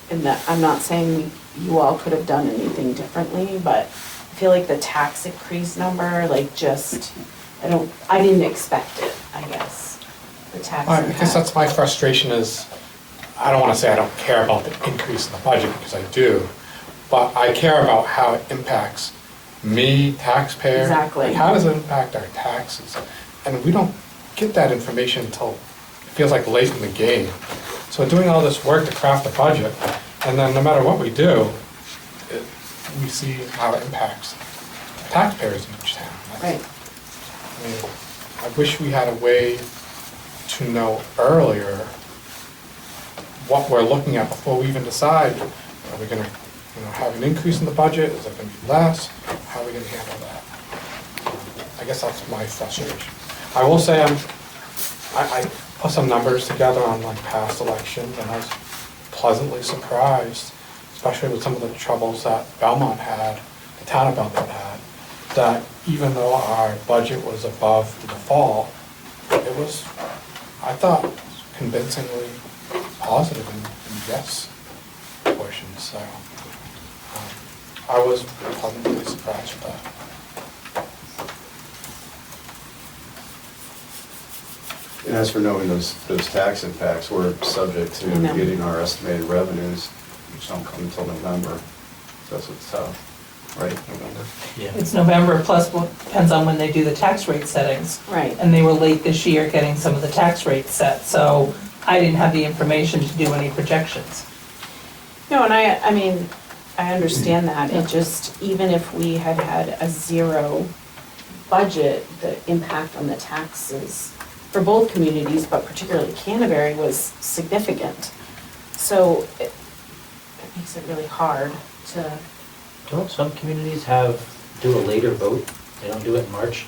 [SPEAKER 4] and that, I'm not saying you all could have done anything differently, but I feel like the tax increase number, like, just, I didn't expect it, I guess, the tax
[SPEAKER 3] I
[SPEAKER 4] impact.
[SPEAKER 3] guess that's my frustration is, I don't want to say I don't care about the increase in the budget, because I do, but I care about how it impacts me, taxpayer.
[SPEAKER 4] Exactly.
[SPEAKER 3] Like, how does it impact our taxes? And we don't get that information until, it feels like late in the game. So doing all this work to craft a budget, and then no matter what we do, we see how it impacts taxpayers in each town.
[SPEAKER 4] Right.
[SPEAKER 3] I mean, I wish we had a way to know earlier what we're looking at before we even decide, are we gonna, have an increase in the budget, is it gonna be less, how are we gonna handle that? I guess that's my frustration. I will say I put some numbers together on like past elections, and I was pleasantly surprised, especially with some of the troubles that Belmont had, the town of Belmont had, that even though our budget was above the default, it was, I thought, convincingly positive in yes portions, so I was pleasantly surprised with that.
[SPEAKER 1] And as for knowing those tax impacts, we're subject to
[SPEAKER 4] I know.
[SPEAKER 1] getting our estimated revenues, which don't come until November. So that's what's tough, right, November?
[SPEAKER 5] yeah.
[SPEAKER 12] It's November plus, depends on when they do the tax rate settings.
[SPEAKER 4] Right.
[SPEAKER 12] And they were late this year getting some of the tax rates set, so I didn't have the information to do any projections.
[SPEAKER 4] No, and I mean, I understand that, it just, even if we had had a zero budget, the impact on the taxes for both communities, but particularly Canterbury, was significant. So it makes it really hard to,
[SPEAKER 5] Don't some communities do a later vote? They don't do it in March?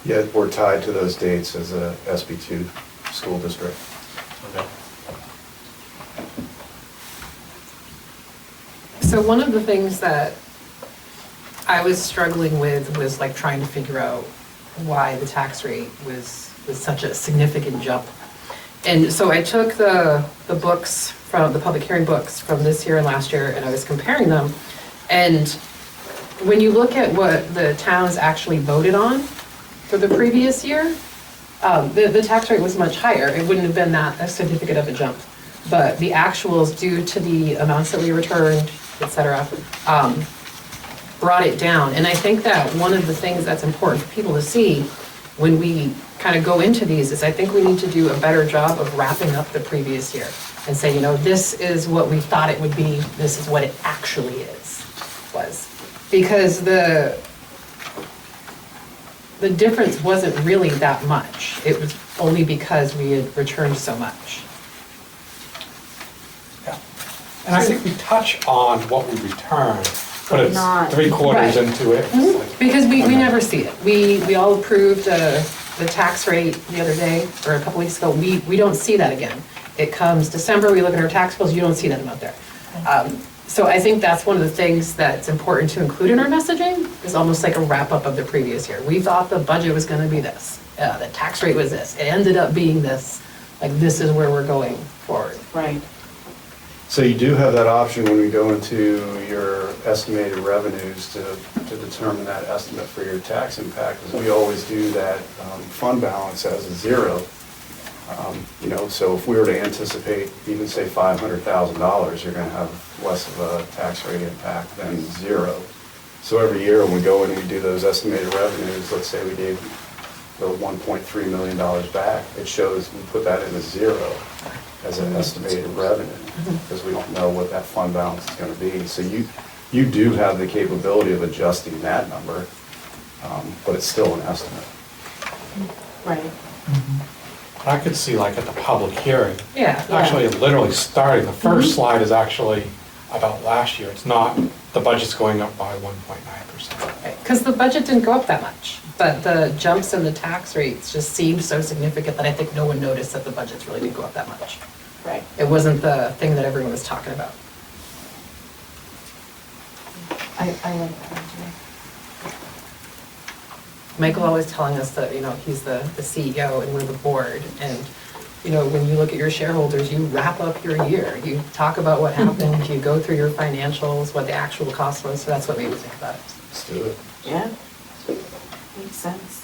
[SPEAKER 1] Yeah, we're tied to those dates as a SB2 school district.
[SPEAKER 5] Okay.
[SPEAKER 2] So one of the things that I was struggling with was like trying to figure out why the tax rate was such a significant jump. And so I took the books from, the public hearing books from this year and last year, and I was comparing them. And when you look at what the towns actually voted on for the previous year, the tax rate was much higher. It wouldn't have been that significant of a jump. But the actuals, due to the amounts that we returned, et cetera, brought it down. And I think that one of the things that's important for people to see when we kind of go into these is I think we need to do a better job of wrapping up the previous year and say, this is what we thought it would be, this is what it actually was. Because the difference wasn't really that much. It was only because we had returned so much.
[SPEAKER 3] Yeah. And I think we touch on what we return, But it's
[SPEAKER 4] not.
[SPEAKER 3] 3/4
[SPEAKER 2] Right.
[SPEAKER 3] into it. It's like-
[SPEAKER 2] Because we never see it. We all approved the tax rate the other day, or a couple weeks ago. We don't see that again. It comes December, we look at our tax bills, you don't see that amount there. So I think that's one of the things that's important to include in our messaging, is almost like a wrap-up of the previous year. We thought the budget was gonna be this, the tax rate was this, it ended up being this, like this is where we're going forward.
[SPEAKER 4] Right.
[SPEAKER 1] So you do have that option when we go into your estimated revenues to determine that estimate for your tax impact, because we always do that fund balance as a zero. You know, so if we were to anticipate even say $500,000, you're gonna have less of a tax rate impact than zero. So every year when we go in and we do those estimated revenues, let's say we gave the $1.3 million back, it shows we put that in as zero as an estimated revenue, because we don't know what that fund balance is gonna be. So you do have the capability of adjusting that number, but it's still an estimate.
[SPEAKER 4] Right.
[SPEAKER 3] I could see like at the public hearing,
[SPEAKER 2] Yeah.
[SPEAKER 3] actually literally starting, the first slide is actually about last year. It's not, the budget's going up by 1.9%.
[SPEAKER 2] Because the budget didn't go up that much, but the jumps in the tax rates just seemed so significant that I think no one noticed that the budgets really didn't go up that much.
[SPEAKER 4] Right.
[SPEAKER 2] It wasn't the thing that everyone was talking about.
[SPEAKER 4] I like that idea.
[SPEAKER 2] Michael always telling us that, you know, he's the CEO and we're the board. And, you know, when you look at your shareholders, you wrap up your year. You talk about what happened, you go through your financials, what the actual cost was. So that's what made me think about it.
[SPEAKER 1] Let's do it.
[SPEAKER 4] Yeah. Makes sense.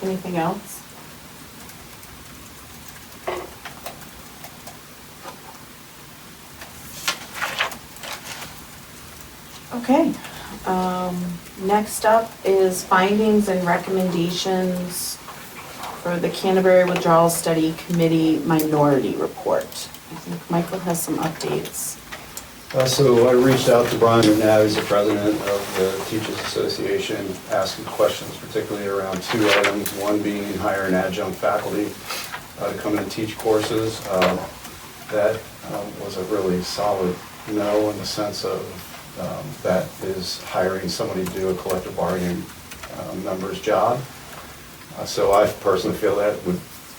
[SPEAKER 4] Anything else? Okay, next up is findings and recommendations for the Canterbury Withdrawal Study Committee Minority Report. I think Michael has some updates.
[SPEAKER 1] So I reached out to Brian McNabb, he's the president of the Teachers Association, asking questions particularly around two items, one being hire an adjunct faculty to come in and teach courses. That was a really solid no in the sense of that is hiring somebody to do a collective bargaining member's job. So I personally feel that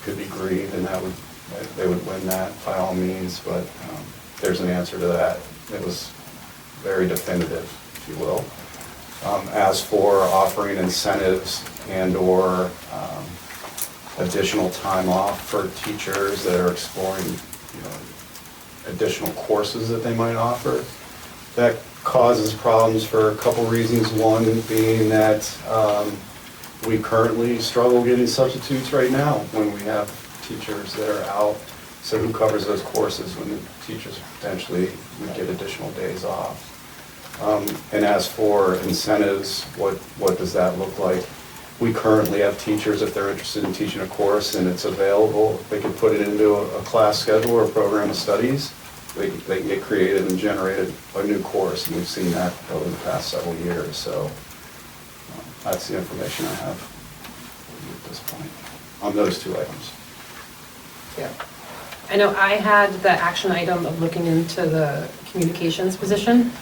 [SPEAKER 1] could be green and they would win that by all means, but there's an answer to that. It was very definitive, if you will. As for offering incentives and/or additional time off for teachers that are exploring, you know, additional courses that they might offer, that causes problems for a couple reasons. One being that we currently struggle getting substitutes right now when we have teachers that are out. So who covers those courses when the teachers potentially would get additional days off? And as for incentives, what does that look like? We currently have teachers, if they're interested in teaching a course and it's available, they can put it into a class schedule or a program of studies. They can get creative and generate a new course, and we've seen that over the past several years. So that's the information I have at this point on those two items.
[SPEAKER 2] Yeah. I know I had the action item of looking into the communications position,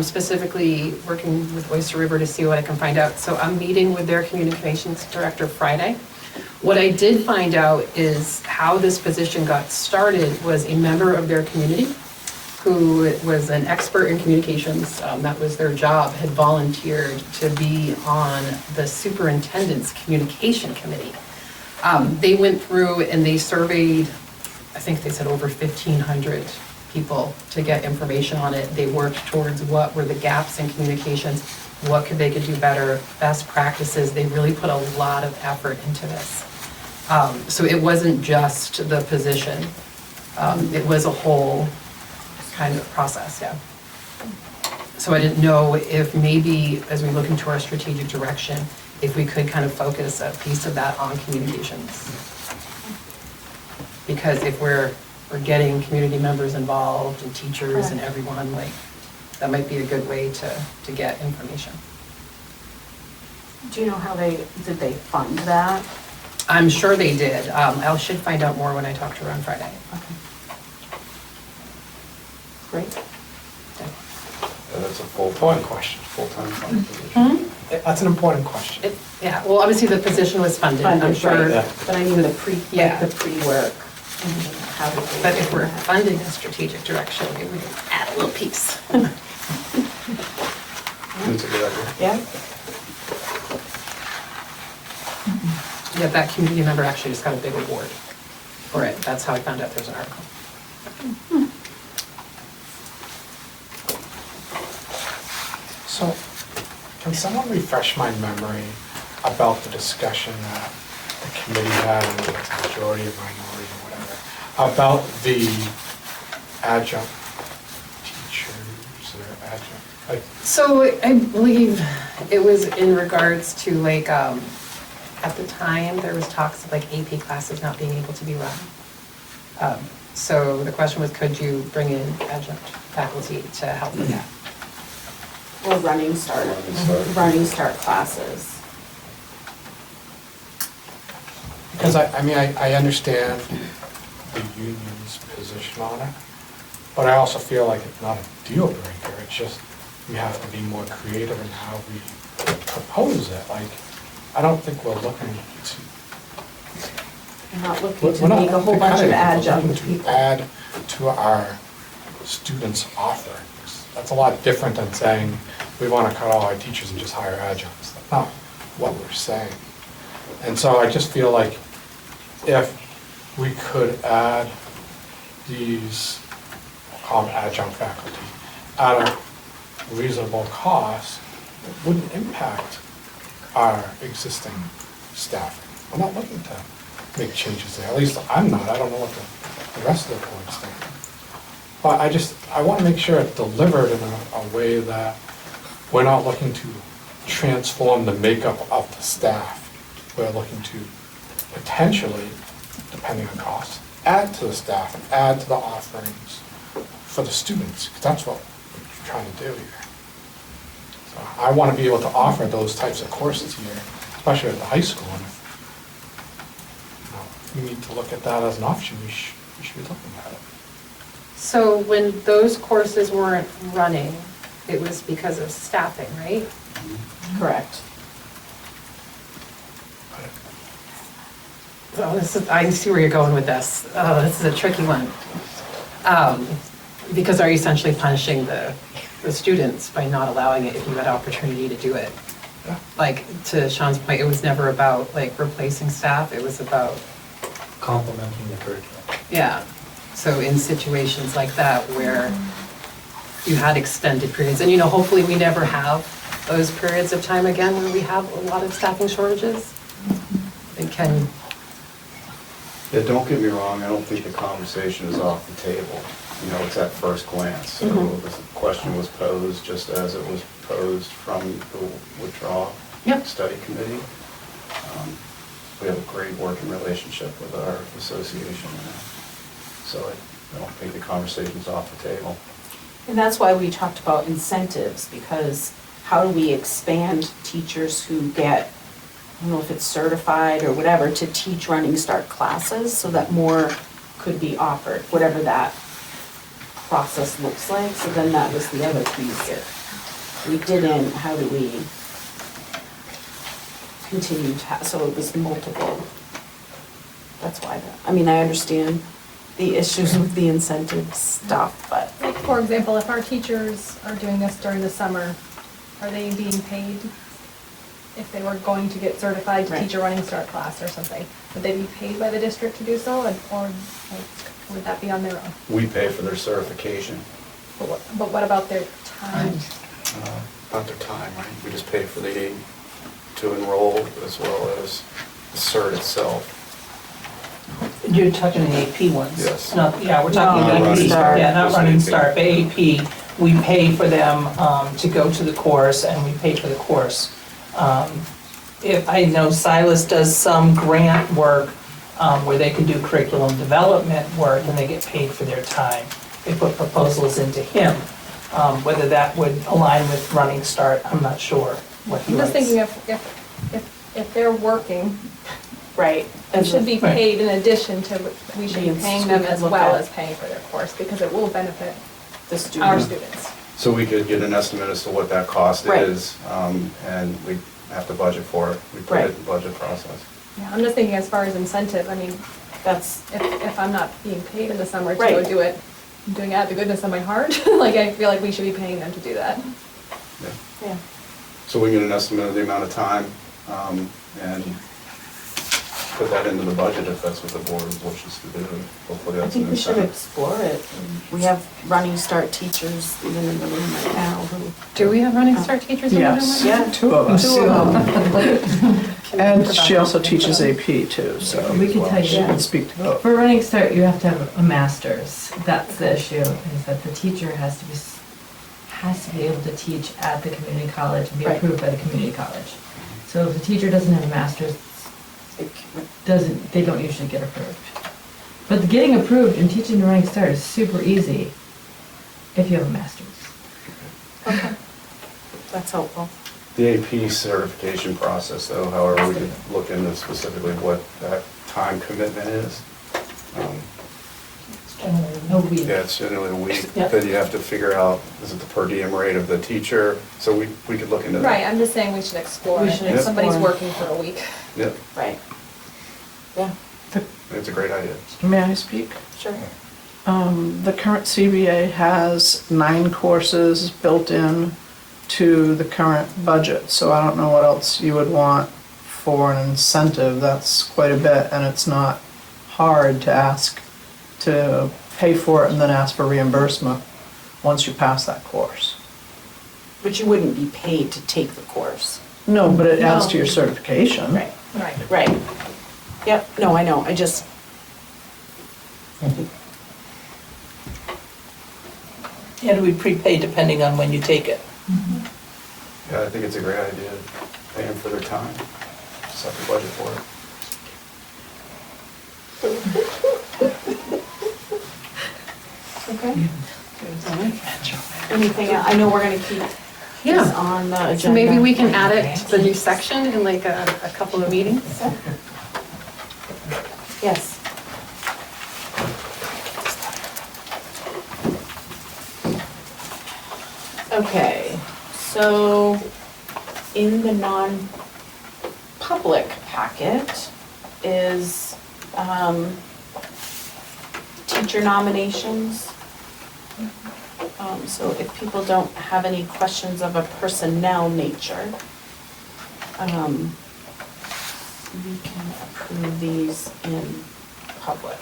[SPEAKER 2] specifically working with Oyster River to see what I can find out. So I'm meeting with their communications director Friday. What I did find out is how this position got started was a member of their community who was an expert in communications, that was their job, had volunteered to be on the superintendent's communication committee. They went through and they surveyed, I think they said over 1,500 people to get information on it. They worked towards what were the gaps in communications, what they could do better, best practices. They really put a lot of effort into this. So it wasn't just the position. It was a whole kind of process, yeah. So I didn't know if maybe as we look into our strategic direction, if we could kind of focus a piece of that on communications. Because if we're getting community members involved and teachers and everyone, like, that might be a good way to get information.
[SPEAKER 4] Do you know how did they fund that?
[SPEAKER 2] I'm sure they did. I should find out more when I talk to her on Friday.
[SPEAKER 4] Okay. Great.
[SPEAKER 1] Yeah, that's a full-time
[SPEAKER 3] Important question.
[SPEAKER 1] full-time funded position.
[SPEAKER 3] That's an important question.
[SPEAKER 2] Yeah, well, obviously the position was funded, I'm
[SPEAKER 4] Funded,
[SPEAKER 2] sure.
[SPEAKER 4] right. But I mean the
[SPEAKER 2] Yeah.
[SPEAKER 4] pre-work. and how did they-
[SPEAKER 2] But if we're funding a strategic direction, maybe we can add a little piece.
[SPEAKER 1] That's a good idea.
[SPEAKER 4] Yeah,
[SPEAKER 2] Yeah, that community member actually just got a big award for it. That's how I found out there's an article.
[SPEAKER 3] So, can someone refresh my memory about the discussion that the committee had, I don't know if it's majority or minority or whatever, about the adjunct teachers or adjunct, like,
[SPEAKER 2] So I believe it was in regards to like, at the time, there was talks of like AP classes not being able to be run. So the question was, could you bring in adjunct faculty to help with that?
[SPEAKER 4] or running start classes.
[SPEAKER 3] because I understand the union's position on it, but I also feel like it's not a deal breaker, it's just we have to be more creative in how we propose it, like, I don't think we're looking to.
[SPEAKER 4] We're not looking to make a whole bunch of adjunct
[SPEAKER 3] We're looking to
[SPEAKER 4] people.
[SPEAKER 3] add to our students' offerings. That's a lot different than saying, we want to cut all our teachers and just hire adjuncts. That's not what we're saying. And so I just feel like if we could add these, we'll call them adjunct faculty, at a reasonable cost, it wouldn't impact our existing staffing. We're not looking to make changes there, at least I'm not, I don't know what the rest of the board's thinking. But I want to make sure it's delivered in a way that we're not looking to transform the makeup of the staff. We're looking to potentially, depending on costs, add to the staff and add to the offerings for the students, because that's what we're trying to do here. So I want to be able to offer those types of courses here, especially at the high school. And if we need to look at that as an option, we should be looking at it.
[SPEAKER 2] So when those courses weren't running, it was because of staffing, right?
[SPEAKER 4] Correct.
[SPEAKER 2] Oh, I see where you're going with this. Oh, this is a tricky one. Because are you essentially punishing the students by not allowing it if you had opportunity to do it?
[SPEAKER 3] Yeah.
[SPEAKER 2] Like, to Sean's point, it was never about like replacing staff, it was about,
[SPEAKER 5] Complementing the curriculum.
[SPEAKER 2] yeah. So in situations like that where you had extended periods, and hopefully we never have those periods of time again where we have a lot of staffing shortages. It can,
[SPEAKER 1] Yeah, don't get me wrong, I don't think the conversation is off the table. It's at first glance. So the question was posed just as it was posed from the Withdrawal
[SPEAKER 2] Yep.
[SPEAKER 1] Study Committee. We have a great working relationship with our association. So I don't think the conversation's off the table.
[SPEAKER 4] And that's why we talked about incentives, because how do we expand teachers who get, I don't know if it's certified or whatever, to teach running start classes so that more could be offered, whatever that process looks like. So then that was the other piece. If we didn't, how do we continue to, so it was multiple. That's why, I understand the issues with the incentive stuff, but.
[SPEAKER 6] Like, for example, if our teachers are doing this during the summer, are they being paid if they were going to get certified to
[SPEAKER 4] Right.
[SPEAKER 6] teach a running start class or something? Would they be paid by the district to do so, or like, would that be on their own?
[SPEAKER 1] We pay for their certification,
[SPEAKER 6] But what about their time?
[SPEAKER 1] not their time, right? We just pay for the, to enroll as well as the cert itself.
[SPEAKER 12] You're talking the AP ones?
[SPEAKER 1] Yes.
[SPEAKER 12] Yeah, we're talking
[SPEAKER 1] No,
[SPEAKER 12] AP.
[SPEAKER 1] Running Start.
[SPEAKER 12] Yeah, not
[SPEAKER 1] Just
[SPEAKER 12] Running
[SPEAKER 1] AP.
[SPEAKER 12] Start, but AP. We pay for them to go to the course, and we pay for the course. If I know Silas does some grant work where they can do curriculum development work, and they get paid for their time. They put proposals into him. Whether that would align with Running Start, I'm not sure what he
[SPEAKER 6] I'm just
[SPEAKER 12] writes.
[SPEAKER 6] thinking if they're working,
[SPEAKER 4] Right.
[SPEAKER 6] it should be
[SPEAKER 12] Right.
[SPEAKER 6] paid in addition to, we should be
[SPEAKER 4] Yes,
[SPEAKER 6] paying
[SPEAKER 4] we
[SPEAKER 6] them
[SPEAKER 4] could
[SPEAKER 6] as
[SPEAKER 4] look
[SPEAKER 6] well
[SPEAKER 4] at-
[SPEAKER 6] as paying for their course, because it will benefit
[SPEAKER 4] The
[SPEAKER 6] Our
[SPEAKER 4] students.
[SPEAKER 6] students.
[SPEAKER 1] So we could get an estimate as to what that cost
[SPEAKER 4] Right.
[SPEAKER 1] is, and we have to budget for it. We put
[SPEAKER 4] Right.
[SPEAKER 1] it in the budget process.
[SPEAKER 6] Yeah, I'm just thinking as far as incentive, I mean,
[SPEAKER 4] That's,
[SPEAKER 6] if I'm not being paid in the summer to
[SPEAKER 4] Right.
[SPEAKER 6] go do it, I'm doing it out of the goodness of my heart, like I feel like we should be paying them to do that.
[SPEAKER 1] Yeah.
[SPEAKER 4] yeah.
[SPEAKER 1] So we get an estimate of the amount of time, and put that into the budget if that's what the board wishes to do. Hopefully
[SPEAKER 4] I
[SPEAKER 1] that's an
[SPEAKER 4] think we should
[SPEAKER 1] incentive.
[SPEAKER 4] explore it. We have running start teachers even in the room right now who.
[SPEAKER 2] Do we have running start teachers in the room right
[SPEAKER 14] Yes,
[SPEAKER 2] now?
[SPEAKER 4] Yeah.
[SPEAKER 14] 2 of us.
[SPEAKER 2] Two of them.
[SPEAKER 14] And she also teaches AP too, so
[SPEAKER 8] We can tell
[SPEAKER 14] she
[SPEAKER 8] you,
[SPEAKER 14] can speak to both.
[SPEAKER 8] for Running Start, you have to have a master's. That's the issue, is that the teacher has to be able to teach at the community college and be
[SPEAKER 4] Right.
[SPEAKER 8] approved by the community college. So if the teacher doesn't have a master's, they don't usually get approved. But getting approved and teaching the Running Start is super easy if you have a master's.
[SPEAKER 4] Okay. That's helpful.
[SPEAKER 1] The AP certification process, though, however, we could look into specifically what that time commitment is.
[SPEAKER 8] A week.
[SPEAKER 1] Yeah, it's generally a week,
[SPEAKER 12] Yep.
[SPEAKER 1] then you have to figure out, is it the per diem rate of the teacher? So we could look into that.
[SPEAKER 6] Right, I'm just saying we should explore
[SPEAKER 4] We
[SPEAKER 6] it.
[SPEAKER 4] should
[SPEAKER 6] If somebody's
[SPEAKER 4] explore.
[SPEAKER 6] working for a week.
[SPEAKER 1] Yep,
[SPEAKER 4] Right. Yeah,
[SPEAKER 1] it's a great idea.
[SPEAKER 14] May I speak?
[SPEAKER 4] sure.
[SPEAKER 14] The current CBA has 9 courses built in to the current budget, so I don't know what else you would want for an incentive. That's quite a bit, and it's not hard to ask to pay for it and then ask for reimbursement once you pass that course.
[SPEAKER 4] But you wouldn't be paid to take the course.
[SPEAKER 14] No, but it adds to your certification.
[SPEAKER 4] Right.
[SPEAKER 6] Right.
[SPEAKER 4] Right. Yep, no, I know, I just,
[SPEAKER 12] And we prepay depending on when you take it.
[SPEAKER 1] Yeah, I think it's a great idea, pay them for their time, set the budget for it.
[SPEAKER 4] okay. Anything, I know we're gonna keep this
[SPEAKER 2] Yeah.
[SPEAKER 4] on the agenda.
[SPEAKER 2] So maybe we can add it to the new section in like a couple of meetings?
[SPEAKER 4] Yes. Okay, so in the non-public packet is teacher nominations. So if people don't have any questions of a personnel nature, we can approve these in public.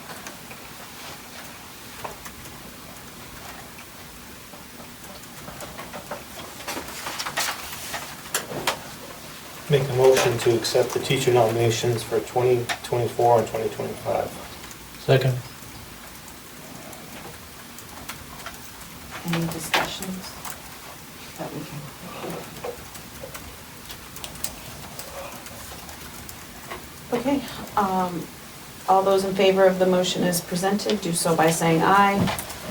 [SPEAKER 13] Make a motion to accept the teacher nominations for 2024 and 2025.
[SPEAKER 5] Second.
[SPEAKER 4] Any discussions that we can? Okay, all those in favor of the motion as presented, do so by saying aye.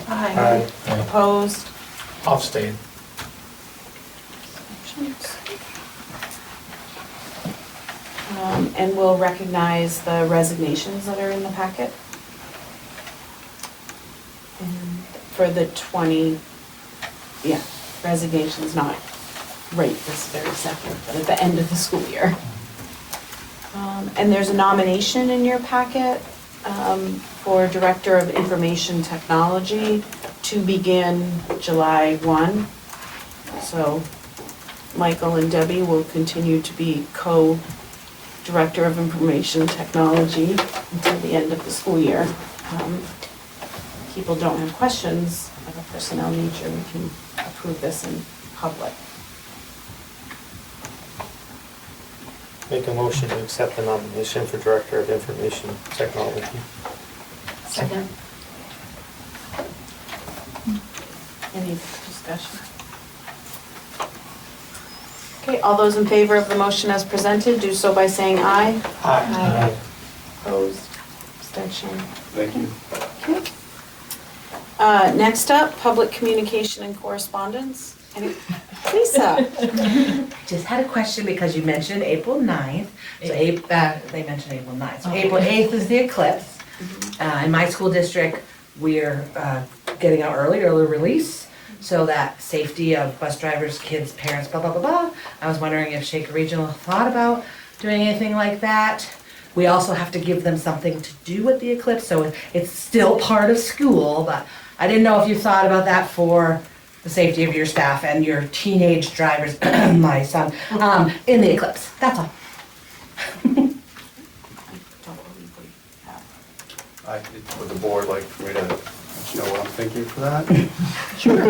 [SPEAKER 13] Aye.
[SPEAKER 4] Opposed?
[SPEAKER 3] I'll stay.
[SPEAKER 4] And we'll recognize the resignations that are in the packet. And for the resignations, not right this very second, but at the end of the school year. And there's a nomination in your packet for Director of Information Technology to begin July 1. So Michael and Debbie will continue to be co-Director of Information Technology until the end of the school year. If people don't have questions of a personnel nature, we can approve this in public.
[SPEAKER 13] Make a motion to accept the nomination for Director of Information Technology.
[SPEAKER 12] Second.
[SPEAKER 4] Any discussion? Okay, all those in favor of the motion as presented, do so by saying aye.
[SPEAKER 13] Aye.
[SPEAKER 4] Opposed, abstention.
[SPEAKER 1] Thank you.
[SPEAKER 4] Okay. Next up, public communication and correspondence. Lisa.
[SPEAKER 8] Just had a question because you mentioned April 9th. So they mentioned April 9th. So April 8th is the eclipse. In my school district, we're getting our early release. so that safety of bus drivers, kids, parents, blah, blah, blah, blah. I was wondering if Shaker Regional thought about doing anything like that. We also have to give them something to do with the eclipse, so it's still part of school, but I didn't know if you thought about that for the safety of your staff and your teenage drivers, my son, in the eclipse. That's all.
[SPEAKER 1] Would the board like for me to let you know what I'm thinking for that?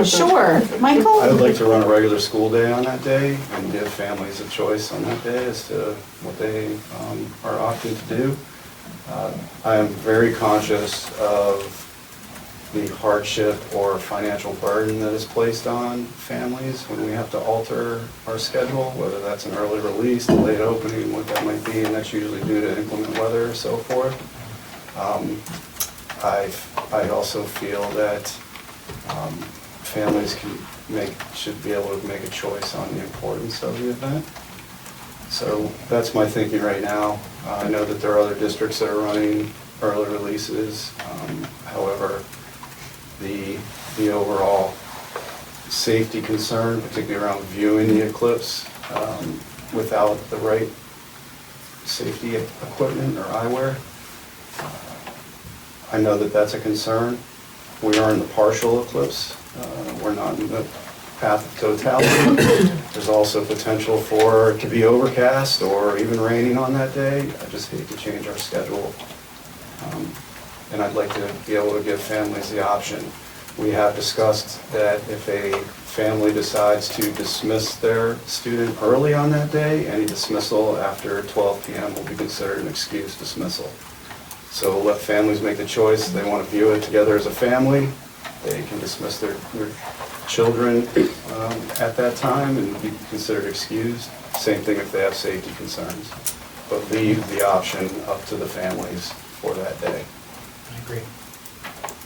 [SPEAKER 4] Sure, Michael?
[SPEAKER 1] I would like to run a regular school day on that day and give families a choice on that day as to what they are opting to do. I am very conscious of the hardship or financial burden that is placed on families when we have to alter our schedule, whether that's an early release, a late opening, what that might be, and that's usually due to inclement weather or so forth. I also feel that families should be able to make a choice on the importance of the event. So that's my thinking right now. I know that there are other districts that are running early releases. However, the overall safety concern, particularly around viewing the eclipse without the right safety equipment or eyewear, I know that that's a concern. We are in the partial eclipse. We're not in the path of totality. There's also potential for it to be overcast or even raining on that day. I just hate to change our schedule. And I'd like to be able to give families the option. We have discussed that if a family decides to dismiss their student early on that day, any dismissal after 12 p.m. will be considered an excused dismissal. So let families make the choice. If they want to view it together as a family, they can dismiss their children at that time and be considered excused. Same thing if they have safety concerns. But leave the option up to the families for that day.
[SPEAKER 3] I agree.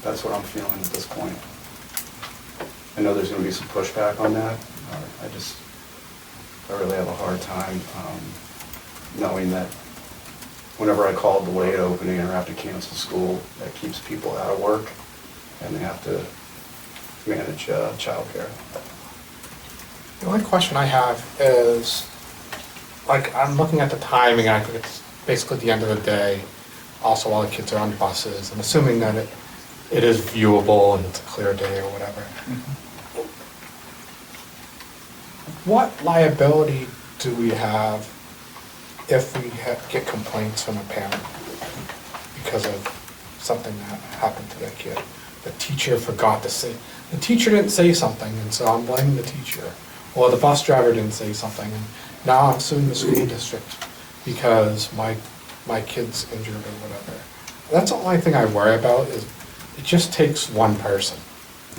[SPEAKER 1] That's what I'm feeling at this point. I know there's going to be some pushback on that. I really have a hard time knowing that whenever I call it the late opening or have to cancel school, that keeps people out of work and they have to manage childcare.
[SPEAKER 3] The only question I have is, like, I'm looking at the timing, I think it's basically the end of the day, also while the kids are on buses, I'm assuming that it is viewable and it's a clear day or whatever. What liability do we have if we get complaints from a parent because of something that happened to their kid? The teacher forgot to say, the teacher didn't say something, and so I'm blaming the teacher. Or the bus driver didn't say something, and now I'm suing the school district because my kid's injured or whatever. That's the only thing I worry about, is it just takes one person.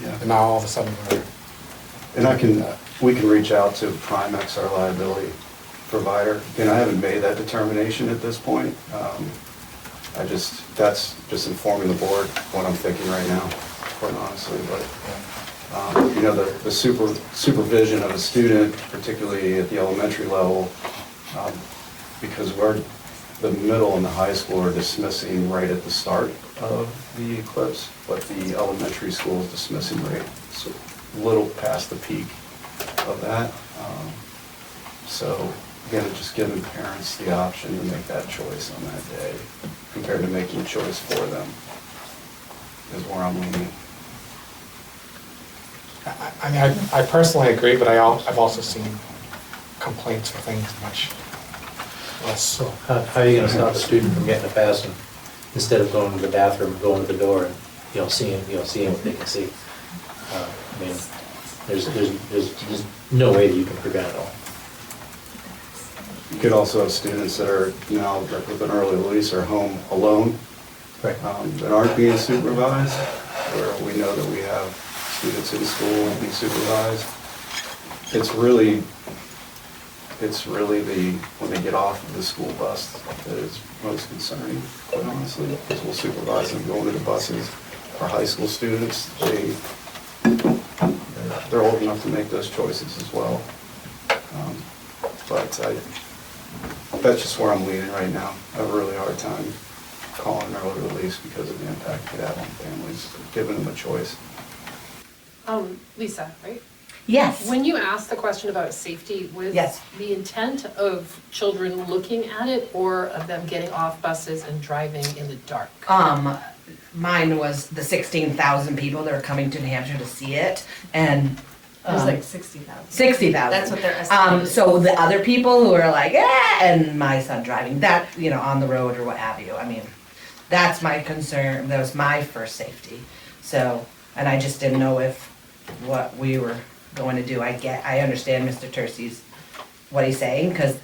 [SPEAKER 1] Yeah.
[SPEAKER 3] And now all of a sudden we're...
[SPEAKER 1] And we can reach out to Primex, our liability provider. Again, I haven't made that determination at this point. That's just informing the board what I'm thinking right now, quite honestly. But, you know, the supervision of a student, particularly at the elementary level, because the middle and the high school are dismissing right at the start of the eclipse, but the elementary school is dismissing right so little past the peak of that. So again, just giving parents the option to make that choice on that day compared to making a choice for them is where I'm leaning.
[SPEAKER 3] I mean, I personally agree, but I've also seen complaints for things much less.
[SPEAKER 5] So how are you gonna stop a student from getting a pass and instead of going to the bathroom, going to the door and, seeing what they can see? I mean, there's no way that you can prevent it all.
[SPEAKER 1] You could also have students that are now, with an early release, are home alone,
[SPEAKER 5] Right.
[SPEAKER 1] That aren't being supervised, where we know that we have students in school and being supervised. It's really when they get off of the school bus that is most concerning, quite honestly, because we'll supervise them going to the buses. Our high school students, they're old enough to make those choices as well. But that's just where I'm leaning right now. I have a really hard time calling an early release because of the impact it could have on families, giving them a choice.
[SPEAKER 2] Lisa, right?
[SPEAKER 8] Yes.
[SPEAKER 2] When you asked the question about safety, was
[SPEAKER 8] Yes.
[SPEAKER 2] the intent of children looking at it or of them getting off buses and driving in the dark?
[SPEAKER 8] Mine was the 16,000 people that are coming to New Hampshire to see it, and.
[SPEAKER 4] There's like 60,000.
[SPEAKER 8] 60,000.
[SPEAKER 4] That's what they're estimating.
[SPEAKER 8] So the other people who are like, and my son driving, that, on the road or what have you, I mean, that's my concern, that was my first safety. So, and I just didn't know what we were going to do. I understand Mr. Tercey's, what he's saying, because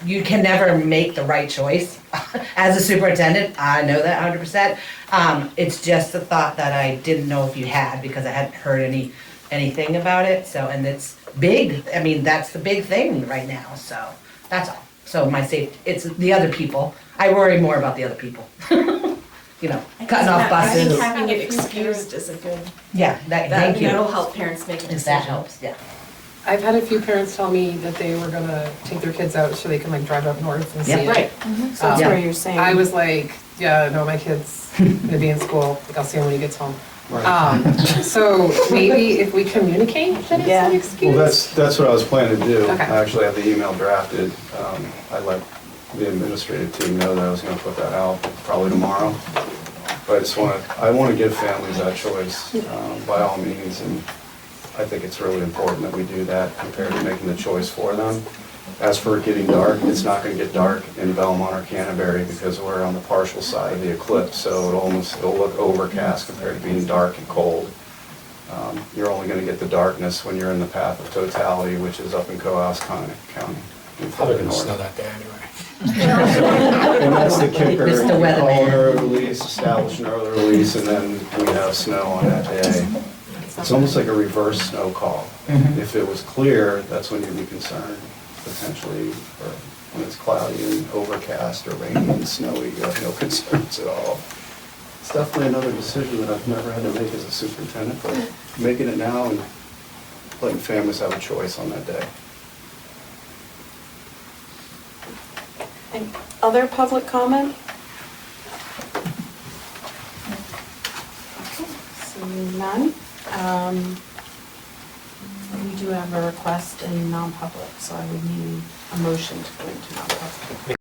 [SPEAKER 8] you can never make the right choice. As a superintendent, I know that 100%. It's just the thought that I didn't know if you had, because I hadn't heard anything about it, so, and it's big, I mean, that's the big thing right now, so, that's all. So my safety, it's the other people, I worry more about the other people. Cutting off
[SPEAKER 4] I think
[SPEAKER 8] buses.
[SPEAKER 4] having it excused is a good,
[SPEAKER 8] Yeah, thank you.
[SPEAKER 4] that'll help parents make a
[SPEAKER 8] If
[SPEAKER 4] decision.
[SPEAKER 8] that helps, yeah.
[SPEAKER 2] I've had a few parents tell me that they were gonna take their kids out so they can like drive up north and see
[SPEAKER 8] Yeah.
[SPEAKER 2] it.
[SPEAKER 4] Right, so that's
[SPEAKER 8] Yeah.
[SPEAKER 4] where you're saying.
[SPEAKER 2] I was like, yeah, no, my kid's gonna be in school, like I'll see him when he gets home. So maybe if we communicate that it's
[SPEAKER 4] Yeah.
[SPEAKER 2] an excuse?
[SPEAKER 1] Well, that's what I was planning to do.
[SPEAKER 2] Okay.
[SPEAKER 1] I actually have the email drafted. I let the administrative team know that I was gonna put that out probably tomorrow. But I want to give families that choice by all means, and I think it's really important that we do that compared to making the choice for them. As for it getting dark, it's not going to get dark in Belmont or Canterbury because we're on the partial side of the eclipse, so it'll look overcast compared to being dark and cold. You're only going to get the darkness when you're in the path of totality, which is up in Cohoes County.
[SPEAKER 3] Probably gonna snow that day anyway.
[SPEAKER 1] And that's the kicker.
[SPEAKER 8] Mr.
[SPEAKER 1] You call
[SPEAKER 8] Weatherman.
[SPEAKER 1] an early release, establish an early release, and then we have snow on that day. It's almost like a reverse snow call. If it was clear, that's when you'd be concerned, potentially, or when it's cloudy and overcast or rainy and snowy, you have no concerns at all. It's definitely another decision that I've never had to make as a superintendent, but making it now and letting families have a choice on that day.
[SPEAKER 4] And other public comment? Okay, seeing none. We do have a request in non-public, so I would need a motion to go into non-public.